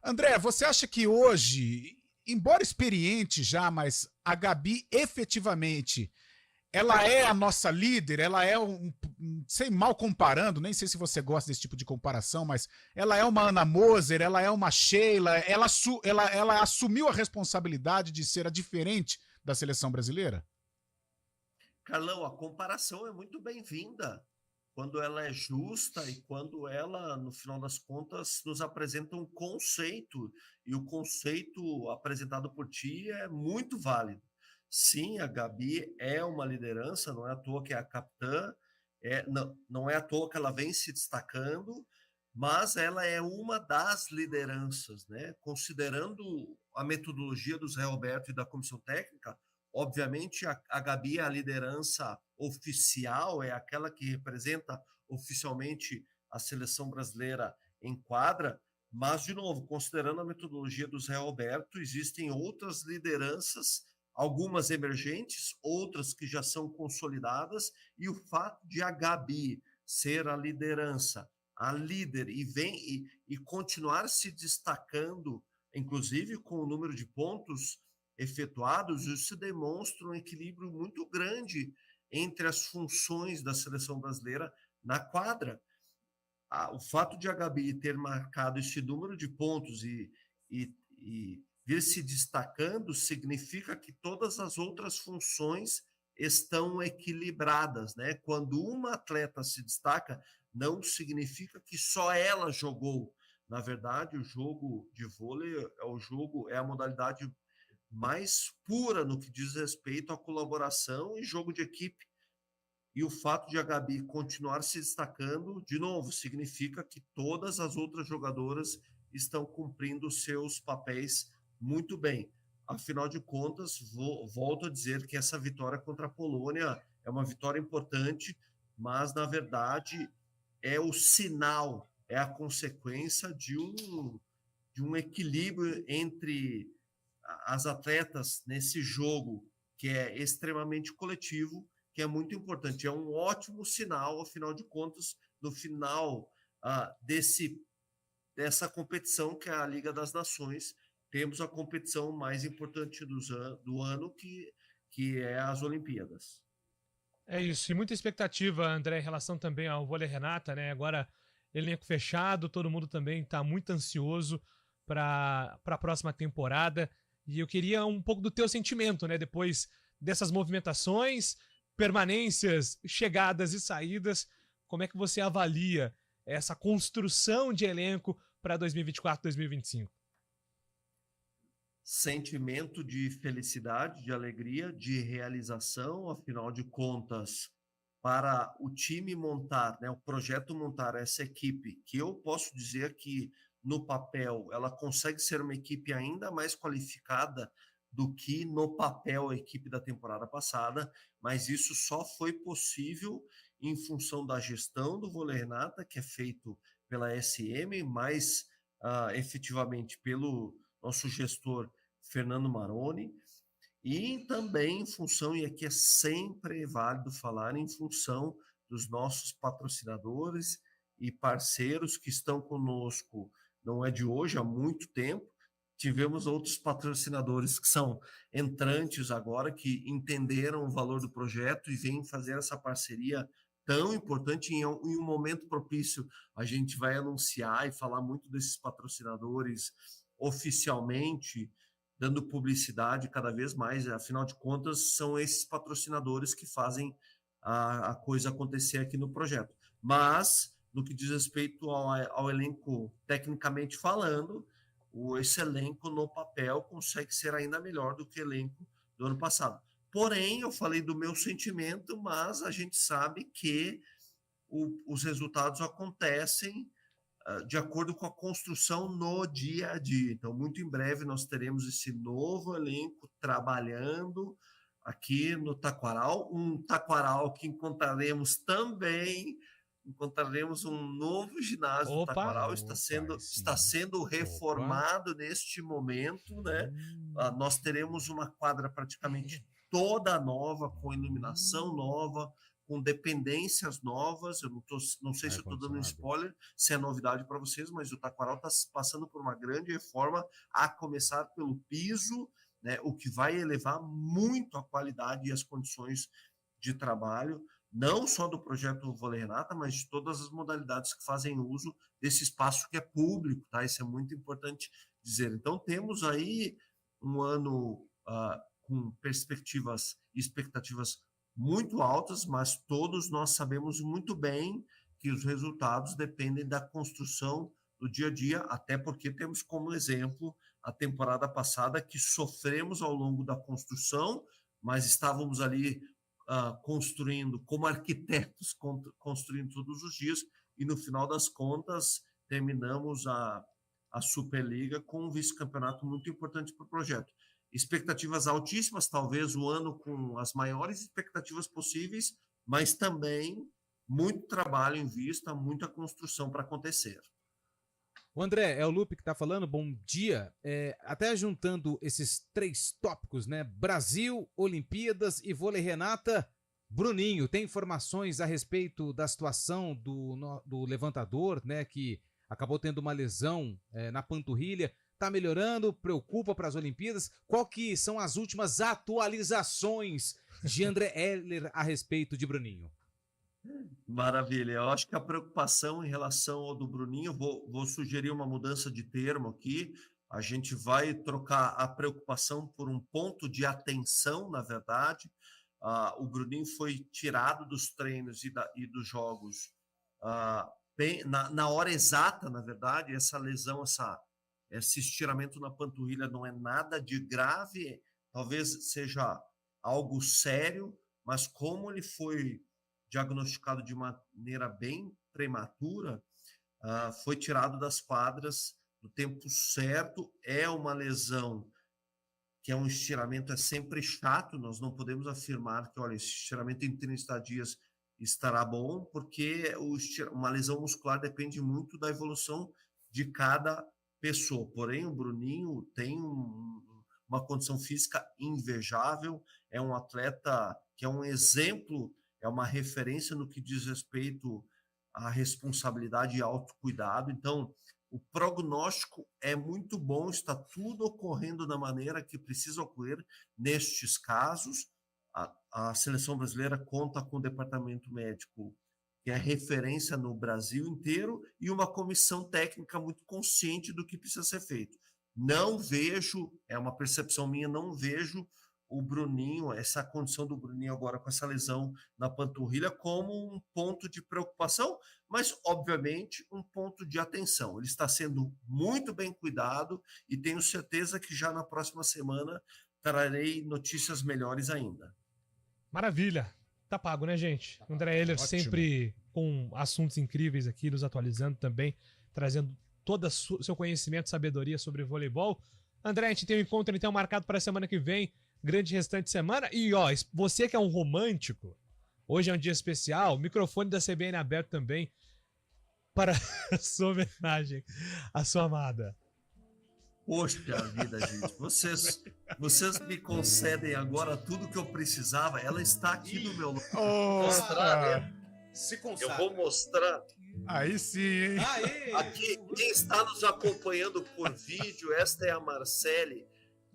André, você acha que hoje, embora experiente já, mas a Gabi efetivamente, ela é a nossa líder, ela é sem mal comparando, nem sei se você gosta desse tipo de comparação, mas ela é uma Ana Moser, ela é uma Sheila, ela assumiu a responsabilidade de ser a diferente da seleção brasileira? Carlão, a comparação é muito bem-vinda quando ela é justa e quando ela, no final das contas, nos apresenta um conceito, e o conceito apresentado por ti é muito válido. Sim, a Gabi é uma liderança, não é à toa que é a capitã, não é à toa que ela vem se destacando, mas ela é uma das lideranças, né? Considerando a metodologia do Zé Roberto e da comissão técnica, obviamente a Gabi é a liderança oficial, é aquela que representa oficialmente a seleção brasileira em quadra, mas, de novo, considerando a metodologia do Zé Roberto, existem outras lideranças, algumas emergentes, outras que já são consolidadas, e o fato de a Gabi ser a liderança, a líder, e continuar se destacando, inclusive com o número de pontos efetuados, isso demonstra um equilíbrio muito grande entre as funções da seleção brasileira na quadra. O fato de a Gabi ter marcado esse número de pontos e vir se destacando significa que todas as outras funções estão equilibradas, né? Quando uma atleta se destaca, não significa que só ela jogou. Na verdade, o jogo de vôlei é a modalidade mais pura no que diz respeito à colaboração e jogo de equipe. E o fato de a Gabi continuar se destacando, de novo, significa que todas as outras jogadoras estão cumprindo seus papéis muito bem. Afinal de contas, volto a dizer que essa vitória contra a Polônia é uma vitória importante, mas, na verdade, é o sinal, é a consequência de um equilíbrio entre as atletas nesse jogo, que é extremamente coletivo, que é muito importante. É um ótimo sinal, afinal de contas, no final dessa competição, que é a Liga das Nações, temos a competição mais importante do ano, que é as Olimpíadas. É isso, e muita expectativa, André, em relação também ao vôlei Renata, né? Agora, elenco fechado, todo mundo também está muito ansioso para a próxima temporada. E eu queria um pouco do teu sentimento, né? Depois dessas movimentações, permanências, chegadas e saídas, como é que você avalia essa construção de elenco para 2024, 2025? Sentimento de felicidade, de alegria, de realização, afinal de contas, para o time montar, né, o projeto montar essa equipe, que eu posso dizer que no papel ela consegue ser uma equipe ainda mais qualificada do que no papel a equipe da temporada passada, mas isso só foi possível em função da gestão do Vôlei Renata, que é feito pela SM, mais efetivamente pelo nosso gestor Fernando Maroni, e também em função, e aqui é sempre válido falar, em função dos nossos patrocinadores e parceiros que estão conosco, não é de hoje, há muito tempo. Tivemos outros patrocinadores que são entrantes agora, que entenderam o valor do projeto e vêm fazer essa parceria tão importante em um momento propício. A gente vai anunciar e falar muito desses patrocinadores oficialmente, dando publicidade cada vez mais. Afinal de contas, são esses patrocinadores que fazem a coisa acontecer aqui no projeto. Mas, no que diz respeito ao elenco, tecnicamente falando, esse elenco no papel consegue ser ainda melhor do que o elenco do ano passado. Porém, eu falei do meu sentimento, mas a gente sabe que os resultados acontecem de acordo com a construção no dia a dia. Então, muito em breve, nós teremos esse novo elenco trabalhando aqui no Taquaral, um Taquaral que encontraremos um novo ginásio do Taquaral, está sendo reformado neste momento, né? Nós teremos uma quadra praticamente toda nova, com iluminação nova, com dependências novas. Eu não sei se eu estou dando um spoiler, se é novidade para vocês, mas o Taquaral está passando por uma grande reforma, a começar pelo piso, né, o que vai elevar muito a qualidade e as condições de trabalho, não só do projeto Vôlei Renata, mas de todas as modalidades que fazem uso desse espaço que é público, tá? Isso é muito importante dizer. Então, temos aí um ano com perspectivas e expectativas muito altas, mas todos nós sabemos muito bem que os resultados dependem da construção do dia a dia, até porque temos como exemplo a temporada passada, que sofremos ao longo da construção, mas estávamos ali construindo como arquitetos, construindo todos os dias, e no final das contas terminamos a Superliga com um vice-campeonato muito importante para o projeto. Expectativas altíssimas, talvez o ano com as maiores expectativas possíveis, mas também muito trabalho em vista, muita construção para acontecer. O André, é o Lupe que está falando, bom dia. Até juntando esses 3 tópicos, né? Brasil, Olimpíadas e Vôlei Renata. Bruninho, tem informações a respeito da situação do levantador, né? Que acabou tendo uma lesão na panturrilha. Está melhorando? Preocupa para as Olimpíadas? Qual que são as últimas atualizações de André Heller a respeito de Bruninho? Maravilha. Eu acho que a preocupação em relação ao do Bruninho, vou sugerir uma mudança de termo aqui. A gente vai trocar a preocupação por um ponto de atenção, na verdade. O Bruninho foi tirado dos treinos e dos jogos na hora exata, na verdade. Essa lesão, esse estiramento na panturrilha não é nada de grave, talvez seja algo sério, mas como ele foi diagnosticado de maneira bem prematura, foi tirado das quadras no tempo certo. É uma lesão que é um estiramento, é sempre chato, nós não podemos afirmar que, olha, esse estiramento em 30 dias estará bom, porque uma lesão muscular depende muito da evolução de cada pessoa. Porém, o Bruninho tem uma condição física invejável, é um atleta que é um exemplo, é uma referência no que diz respeito à responsabilidade e autocuidado. Então, o prognóstico é muito bom, está tudo ocorrendo da maneira que precisa ocorrer nestes casos. A seleção brasileira conta com o departamento médico que é referência no Brasil inteiro, e uma comissão técnica muito consciente do que precisa ser feito. Não vejo, é uma percepção minha, não vejo o Bruninho, essa condição do Bruninho agora com essa lesão na panturrilha como um ponto de preocupação, mas, obviamente, um ponto de atenção. Ele está sendo muito bem cuidado e tenho certeza que já na próxima semana trarei notícias melhores ainda. Maravilha. Tá pago, né, gente? André Heller sempre com assuntos incríveis aqui, nos atualizando também, trazendo todo o seu conhecimento, sabedoria sobre voleibol. André, a gente tem um encontro então marcado para a semana que vem, grande restante de semana. E ó, você que é um romântico, hoje é um dia especial, o microfone da CBN aberto também para a sua homenagem à sua amada. Poxa vida, gente, vocês me concedem agora tudo que eu precisava. Ela está aqui no meu lado. Mostrar, né? Se consagra. Eu vou mostrar. Aí sim, hein? Aqui, quem está nos acompanhando por vídeo, esta é a Marcele,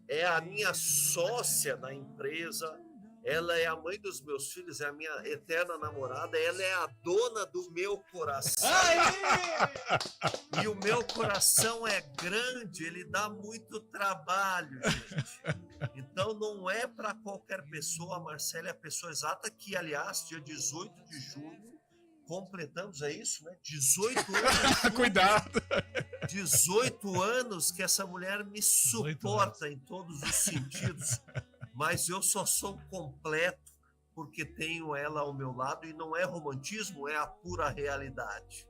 é a minha sócia na empresa, ela é a mãe dos meus filhos, é a minha eterna namorada, ela é a dona do meu coração. E o meu coração é grande, ele dá muito trabalho, gente. Então não é para qualquer pessoa, a Marcela é a pessoa exata que, aliás, dia 18 de junho, completamos, é isso, né? 18 anos. Cuidado! 18 anos que essa mulher me suporta em todos os sentidos. Mas eu só sou completo porque tenho ela ao meu lado e não é romantismo, é a pura realidade.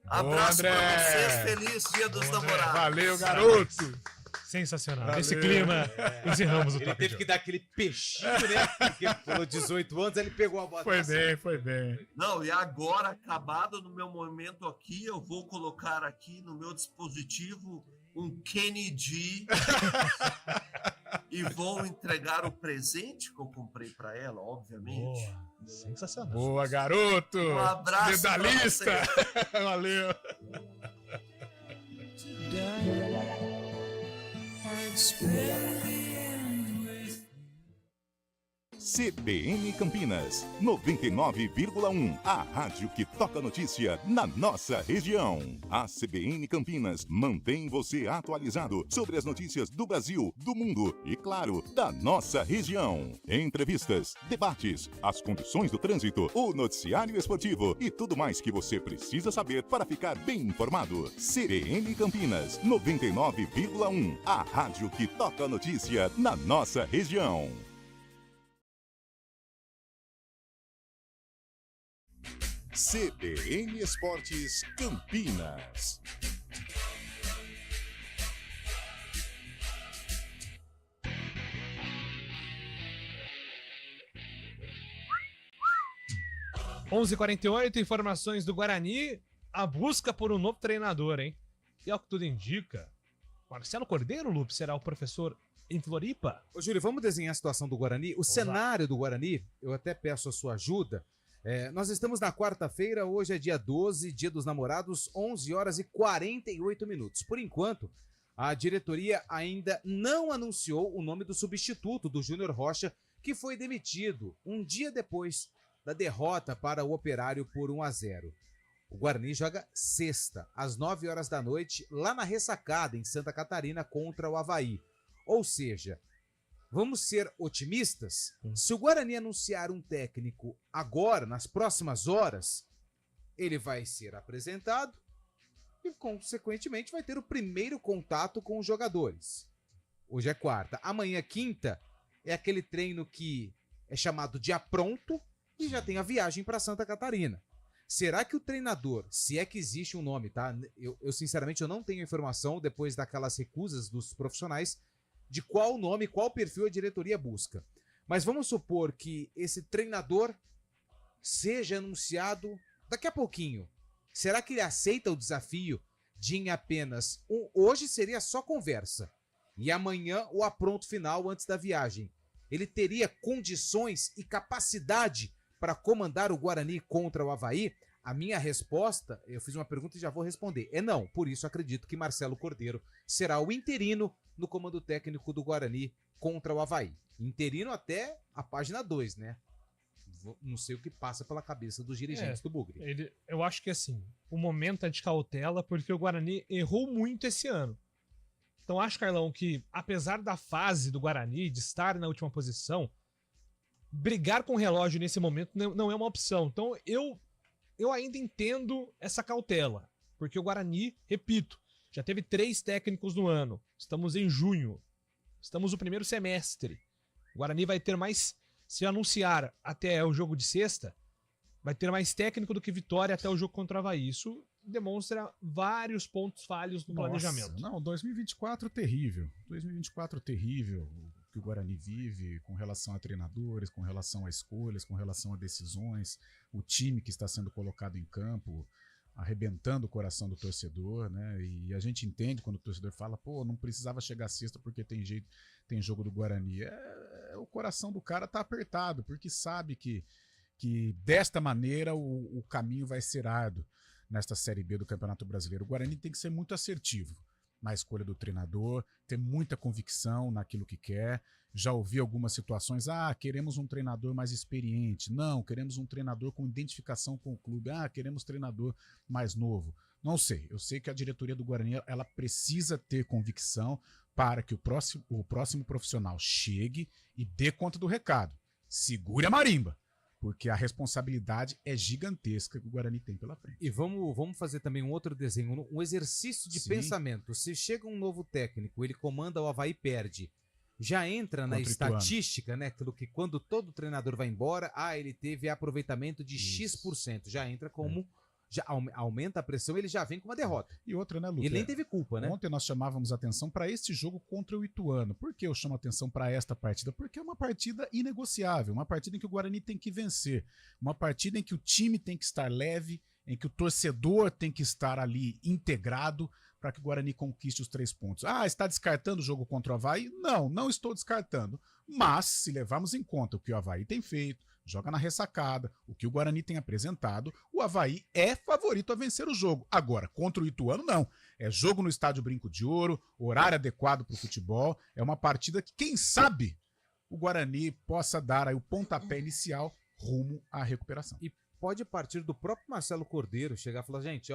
Abraço para vocês, feliz Dia dos Namorados. Valeu, garoto! Sensacional. Valeu. Nesse clima, encerramos o Ele Top teve de que dar aquele peixinho, né? Porque ele falou 18 anos, ele pegou a bola. Foi bem. Não, e agora, acabado no meu momento aqui, eu vou colocar aqui no meu dispositivo um Kennedy e vou entregar o presente que eu comprei para ela, obviamente. Boa. Sensacional. Boa, garoto! Um abraço pra medalhista! você. Valeu! CBN Campinas, 99,1. A rádio que toca notícia na nossa região. A CBN Campinas mantém você atualizado sobre as notícias do Brasil, do mundo e, claro, da nossa região. Entrevistas, debates, as condições do trânsito, o noticiário esportivo e tudo mais que você precisa saber para ficar bem informado. CBN Campinas, 99,1. A rádio que toca notícia na nossa região. CBN Esportes Campinas. Onze 11h48, informações do Guarani, a busca por um novo treinador, hein? E ao que tudo indica, Marcelo Cordeiro, Lupe, será o professor em Floripa? Ô, Júlio, vamos desenhar a situação do Guarani? O cenário do Guarani, eu até peço a sua ajuda. Nós estamos na quarta-feira, hoje é dia 12, dia dos namorados, 11 horas e 48 minutos. Por enquanto, a diretoria ainda não anunciou o nome do substituto do Júnior Rocha, que foi demitido um dia depois da derrota para o Operário por 1-0. O Guarani joga sexta, às 9 horas da noite, lá na Ressacada, em Santa Catarina, contra o Avaí. Ou seja, vamos ser otimistas? Se o Guarani anunciar um técnico agora, nas próximas horas, ele vai ser apresentado e, consequentemente, vai ter o primeiro contato com os jogadores. Hoje é quarta. Amanhã, quinta, é aquele treino que é chamado de apronto e já tem a viagem para Santa Catarina. Será que o treinador, se é que existe um nome, tá? Eu sinceramente, eu não tenho informação, depois daquelas recusas dos profissionais, de qual nome, qual perfil a diretoria busca. Mas vamos supor que esse treinador seja anunciado daqui a pouquinho. Será que ele aceita o desafio de em apenas hoje seria só conversa e amanhã o apronto final antes da viagem? Ele teria condições e capacidade para comandar o Guarani contra o Avaí? A minha resposta, eu fiz uma pergunta e já vou responder, é não. Por isso acredito que Marcelo Cordeiro será o interino no comando técnico do Guarani contra o Avaí. Interino até a página 2, né? Não sei o que passa pela cabeça dos dirigentes do Bugre. Eu acho que assim, o momento é de cautela, porque o Guarani errou muito esse ano. Então acho, Carlão, que apesar da fase do Guarani, de estar na última posição, brigar com o relógio nesse momento não é uma opção. Então eu ainda entendo essa cautela, porque o Guarani, repito, já teve 3 técnicos no ano. Estamos em junho. Estamos no primeiro semestre. O Guarani vai ter mais, se anunciar até o jogo de sexta, vai ter mais técnico do que Vitória até o jogo contra o Avaí. Isso demonstra vários pontos falhos no planejamento. Não, 2024 terrível. 2024 terrível. O que o Guarani vive com relação a treinadores, com relação a escolhas, com relação a decisões, o time que está sendo colocado em campo, arrebentando o coração do torcedor, né? E a gente entende quando o torcedor fala, pô, não precisava chegar sexta porque tem jogo do Guarani. O coração do cara tá apertado, porque sabe que desta maneira o caminho vai ser árduo nesta Série B do Campeonato Brasileiro. O Guarani tem que ser muito assertivo na escolha do treinador, ter muita convicção naquilo que quer. Já ouvi algumas situações, queremos um treinador mais experiente. Não, queremos um treinador com identificação com o clube. Queremos treinador mais novo. Não sei, eu sei que a diretoria do Guarani ela precisa ter convicção para que o próximo profissional chegue e dê conta do recado. Segure a marimba, porque a responsabilidade é gigantesca que o Guarani tem pela frente. E vamos fazer também um outro desenho, um exercício de pensamento. Se chega um novo técnico, ele comanda o Avaí, perde, já entra na estatística, né? Aquilo que quando todo treinador vai embora, ele teve aproveitamento de X%, já entra como... Já aumenta a pressão, ele já vem com uma derrota. E outra, né, Lucas? Ele nem teve culpa, né? Ontem nós chamávamos atenção para este jogo contra o Ituano. Por que eu chamo atenção para esta partida? Porque é uma partida inegociável, uma partida em que o Guarani tem que vencer, uma partida em que o time tem que estar leve, em que o torcedor tem que estar ali integrado para que o Guarani conquiste os 3 pontos. Está descartando o jogo contra o Avaí? Não estou descartando. Mas, se levarmos em conta o que o Avaí tem feito, joga na ressacada, o que o Guarani tem apresentado, o Avaí é favorito a vencer o jogo. Agora, contra o Ituano, não. É jogo no Estádio Brinco de Ouro, horário adequado para o futebol, é uma partida que, quem sabe, o Guarani possa dar aí o pontapé inicial rumo à recuperação. E pode partir do próprio Marcelo Cordeiro chegar e falar, gente,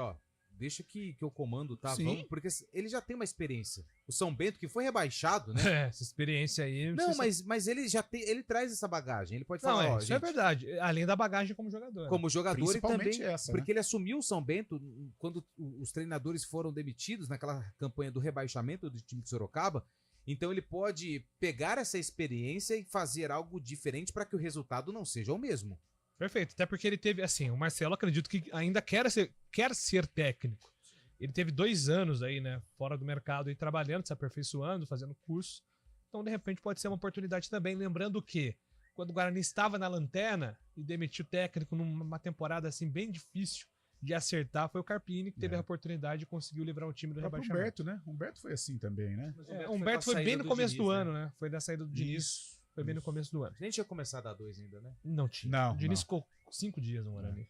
deixa que eu comando, tá? Sim. Vamos, porque ele já tem uma experiência. O São Bento, que foi rebaixado, né? Essa experiência aí... Não, mas ele já tem, ele traz essa bagagem. Ele pode falar, isso é verdade. Além da bagagem como jogador. Como jogador e também... essa, porque ele assumiu o São Bento quando os treinadores foram demitidos naquela campanha do rebaixamento do time de Sorocaba. Então ele pode pegar essa experiência e fazer algo diferente para que o resultado não seja o mesmo. Perfeito, até porque ele teve, assim, o Marcelo acredito que ainda quer ser técnico. Ele teve 2 anos aí, né, fora do mercado, aí trabalhando, se aperfeiçoando, fazendo curso. Então, de repente, pode ser uma oportunidade também. Lembrando que, quando o Guarani estava na lanterna e demitiu o técnico numa temporada, assim, bem difícil de acertar, foi o Carpini que teve a oportunidade e conseguiu livrar o time do rebaixamento. Humberto, né? Humberto foi assim também, né? Humberto foi bem no começo do ano, né? Foi da saída do Diniz. Foi bem no começo do ano. Nem tinha começado a 2 ainda, né? Não tinha. O Diniz ficou 5 dias no Guarani.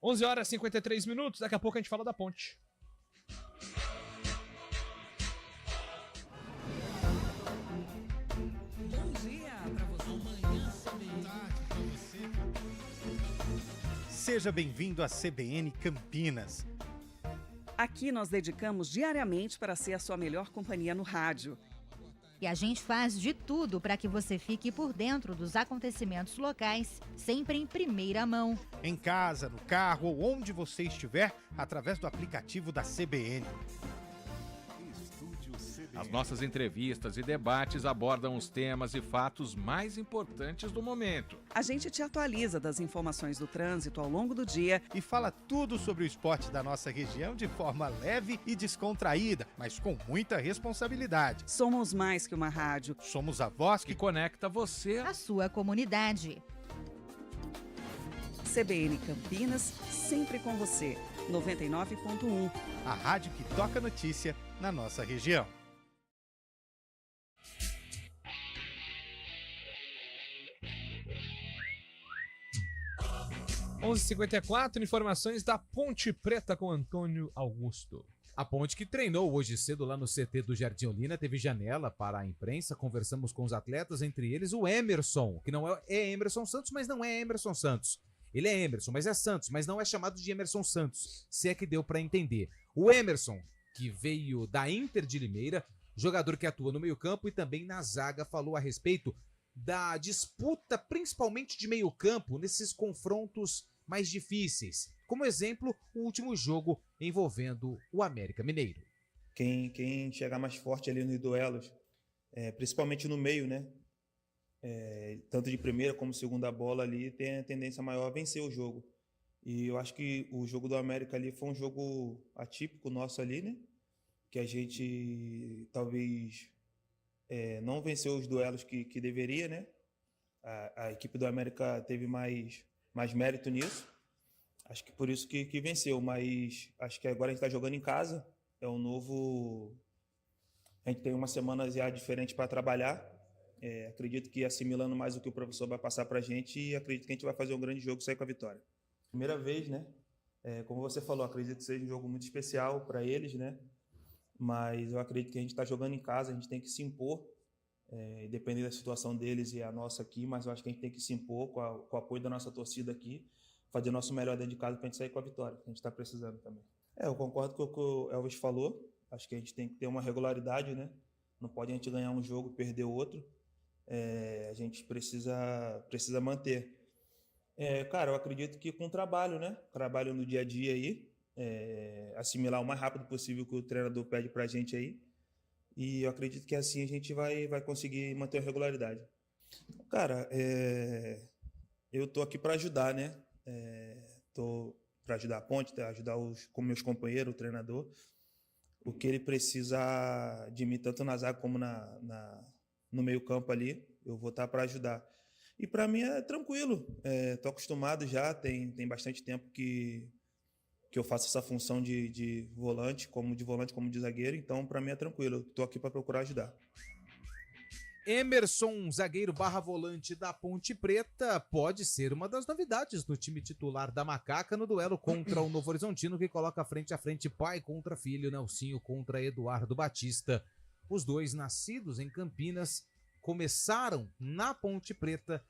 11h53, daqui a pouco a gente fala da Ponte. Bom dia pra você. Amanhã, tarde pra você. Seja bem-vindo à CBN Campinas. Aqui nós dedicamos diariamente para ser a sua melhor companhia no rádio. E a gente faz de tudo para que você fique por dentro dos acontecimentos locais, sempre em primeira mão. Em casa, no carro ou onde você estiver, através do aplicativo da CBN. As nossas entrevistas e debates abordam os temas e fatos mais importantes do momento. A gente te atualiza das informações do trânsito ao longo do dia e fala tudo sobre o esporte da nossa região de forma leve e descontraída, mas com muita responsabilidade. Somos mais que uma rádio. Somos a voz que conecta você à sua comunidade. CBN Campinas, sempre com você. 99.1. A rádio que toca notícia na nossa região. 11h54, informações da Ponte Preta com Antônio Augusto. A Ponte que treinou hoje cedo lá no CT do Jardim Olina, teve janela para a imprensa, conversamos com os atletas, entre eles o Emerson, que não é Emerson Santos, mas não é Emerson Santos. Ele é Emerson, mas é Santos, mas não é chamado de Emerson Santos, se é que deu para entender. O Emerson, que veio da Inter de Limeira, jogador que atua no meio-campo e também na zaga, falou a respeito da disputa, principalmente de meio-campo, nesses confrontos mais difíceis. Como exemplo, o último jogo envolvendo o América Mineiro. Quem chegar mais forte ali nos duelos, principalmente no meio, né? Tanto de primeira como segunda bola ali, tem a tendência maior a vencer o jogo. E eu acho que o jogo do América ali foi um jogo atípico nosso ali, né? Que a gente talvez não venceu os duelos que deveria, né? A equipe do América teve mais mérito nisso. Acho que por isso que venceu, mas acho que agora a gente está jogando em casa. É um novo... A gente tem uma semana já diferente para trabalhar. Acredito que assimilando mais o que o professor vai passar para a gente, e acredito que a gente vai fazer um grande jogo e sair com a vitória. Primeira vez, né? Como você falou, acredito que seja um jogo muito especial para eles, né? Mas eu acredito que a gente está jogando em casa, a gente tem que se impor, dependendo da situação deles e a nossa aqui, mas eu acho que a gente tem que se impor com o apoio da nossa torcida aqui, fazer o nosso melhor dentro de casa para a gente sair com a vitória, que a gente está precisando também. Eu concordo com o que o Elvis falou, acho que a gente tem que ter uma regularidade, né? Não pode a gente ganhar um jogo e perder outro, a gente precisa manter. Cara, eu acredito que com trabalho, né? Trabalho no dia a dia aí, assimilar o mais rápido possível o que o treinador pede pra gente aí, e eu acredito que assim a gente vai conseguir manter a regularidade. Cara, eu tô aqui para ajudar, né? Tô para ajudar a Ponte, ajudar com meus companheiros, o treinador, o que ele precisa de mim, tanto na zaga como no meio campo ali, eu vou estar para ajudar. E para mim é tranquilo, tô acostumado já, tem bastante tempo que eu faço essa função de volante como de zagueiro, então para mim é tranquilo, tô aqui para procurar ajudar. Emerson, zagueiro / volante da Ponte Preta, pode ser uma das novidades do time titular da Macaca no duelo contra o Novo Horizontino, que coloca frente a frente pai contra filho, Nelsinho contra Eduardo Batista. Os dois nascidos em Campinas começaram na Ponte Preta,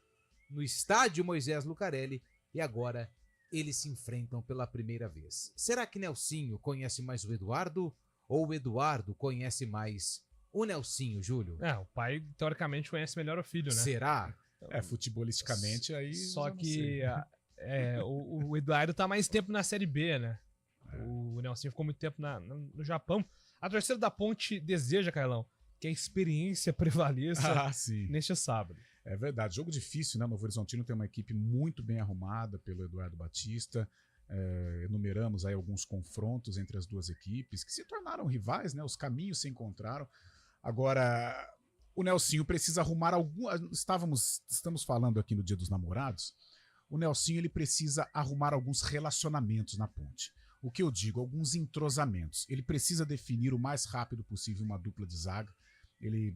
no estádio Moisés Lucarelli, e agora eles se enfrentam pela primeira vez. Será que Nelsinho conhece mais o Eduardo ou o Eduardo conhece mais o Nelsinho, Júlio? O pai teoricamente conhece melhor o filho, né? Será? Futebolisticamente aí... Só que o Eduardo tá mais tempo na Série B, né? O Nelsinho ficou muito tempo no Japão. A torcida da Ponte deseja, Carlão, que a experiência prevaleça neste sábado. É verdade, jogo difícil, né? O Novo Horizontino tem uma equipe muito bem arrumada pelo Eduardo Batista. Enumeramos aí alguns confrontos entre as duas equipes que se tornaram rivais, né? Os caminhos se encontraram. Agora, o Nelsinho precisa arrumar estamos falando aqui no Dia dos Namorados. O Nelsinho ele precisa arrumar alguns relacionamentos na Ponte. O que eu digo? Alguns entrosamentos. Ele precisa definir o mais rápido possível uma dupla de zaga. Ele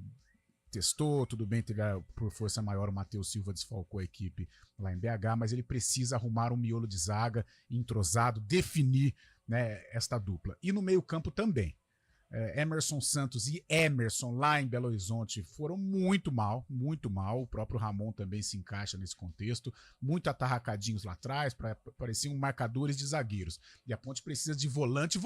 testou, tudo bem, teve por força maior o Matheus Silva desfalcou a equipe lá em BH, mas ele precisa arrumar um miolo de zaga entrosado, definir, né, esta dupla. E no meio-campo também. Emerson Santos e Emerson lá em Belo Horizonte foram muito mal, o próprio Ramon também se encaixa nesse contexto, muito atarracadinhos lá atrás, pareciam marcadores de zagueiros, e a Ponte precisa de volante,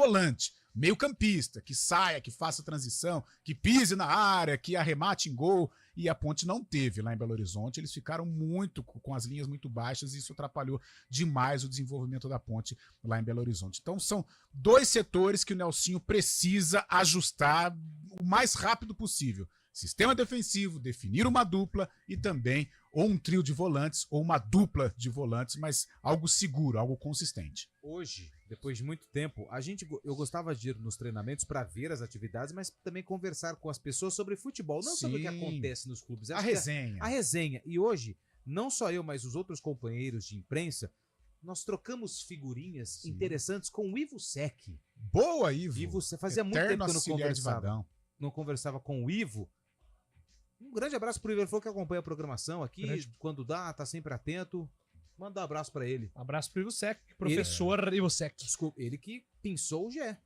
meio campista, que saia, que faça transição, que pise na área, que arremate em gol, e a Ponte não teve lá em Belo Horizonte, eles ficaram muito com as linhas muito baixas e isso atrapalhou demais o desenvolvimento da Ponte lá em Belo Horizonte. Então são dois setores que o Nelsinho precisa ajustar o mais rápido possível. Sistema defensivo, definir uma dupla e também ou um trio de volantes ou uma dupla de volantes, mas algo seguro, algo consistente. Hoje, depois de muito tempo, eu gostava de ir nos treinamentos para ver as atividades, mas também conversar com as pessoas sobre futebol, não sobre o que acontece nos clubes. A resenha. A resenha. E hoje, não só eu, mas os outros companheiros de imprensa, nós trocamos figurinhas interessantes com o Ivo Sec. Boa, Ivo! Ivo fazia muito tempo que eu não conversava com o Ivo. Um grande abraço pro Ivo, ele falou que acompanha a programação aqui, quando dá, tá sempre atento. Manda um abraço pra ele. Um abraço pro Ivo Sec, professor Ivo Sec. Desculpa, ele que pinçou o Gé.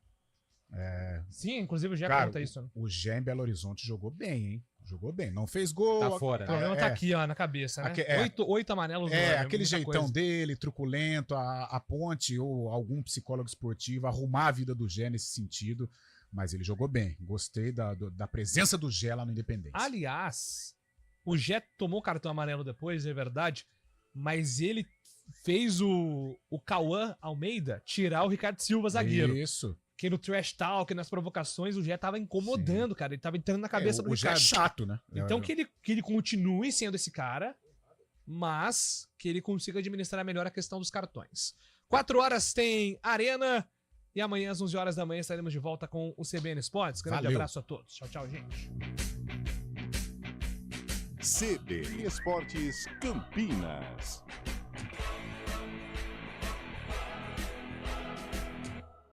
Sim, inclusive o Gé Cara, conta isso. Né? O Gé em Belo Horizonte jogou bem, hein? Jogou bem. Não fez gol. Tá fora. O problema tá aqui, ó, na cabeça, né? 8 amarelos. Aquele jeitão dele, truculento, a ponte ou algum psicólogo esportivo arrumar a vida do Gé nesse sentido. Mas ele jogou bem. Gostei da presença do Gé lá no Independência. Aliás, o Gé tomou cartão amarelo depois, é verdade, mas ele fez o Cauã Almeida tirar o Ricardo Silva, zagueiro. Isso. Que no trash talk, nas provocações, o Gé tava incomodando, cara. Ele tava entrando na cabeça do Ricardo. O Gé é chato, né? Então que ele continue sendo esse cara, mas que ele consiga administrar melhor a questão dos cartões. 4 horas tem Arena e amanhã às 11 horas da manhã estaremos de volta com o CBN Esportes. Grande abraço a todos. Tchau, tchau, gente. CBN Esportes Campinas.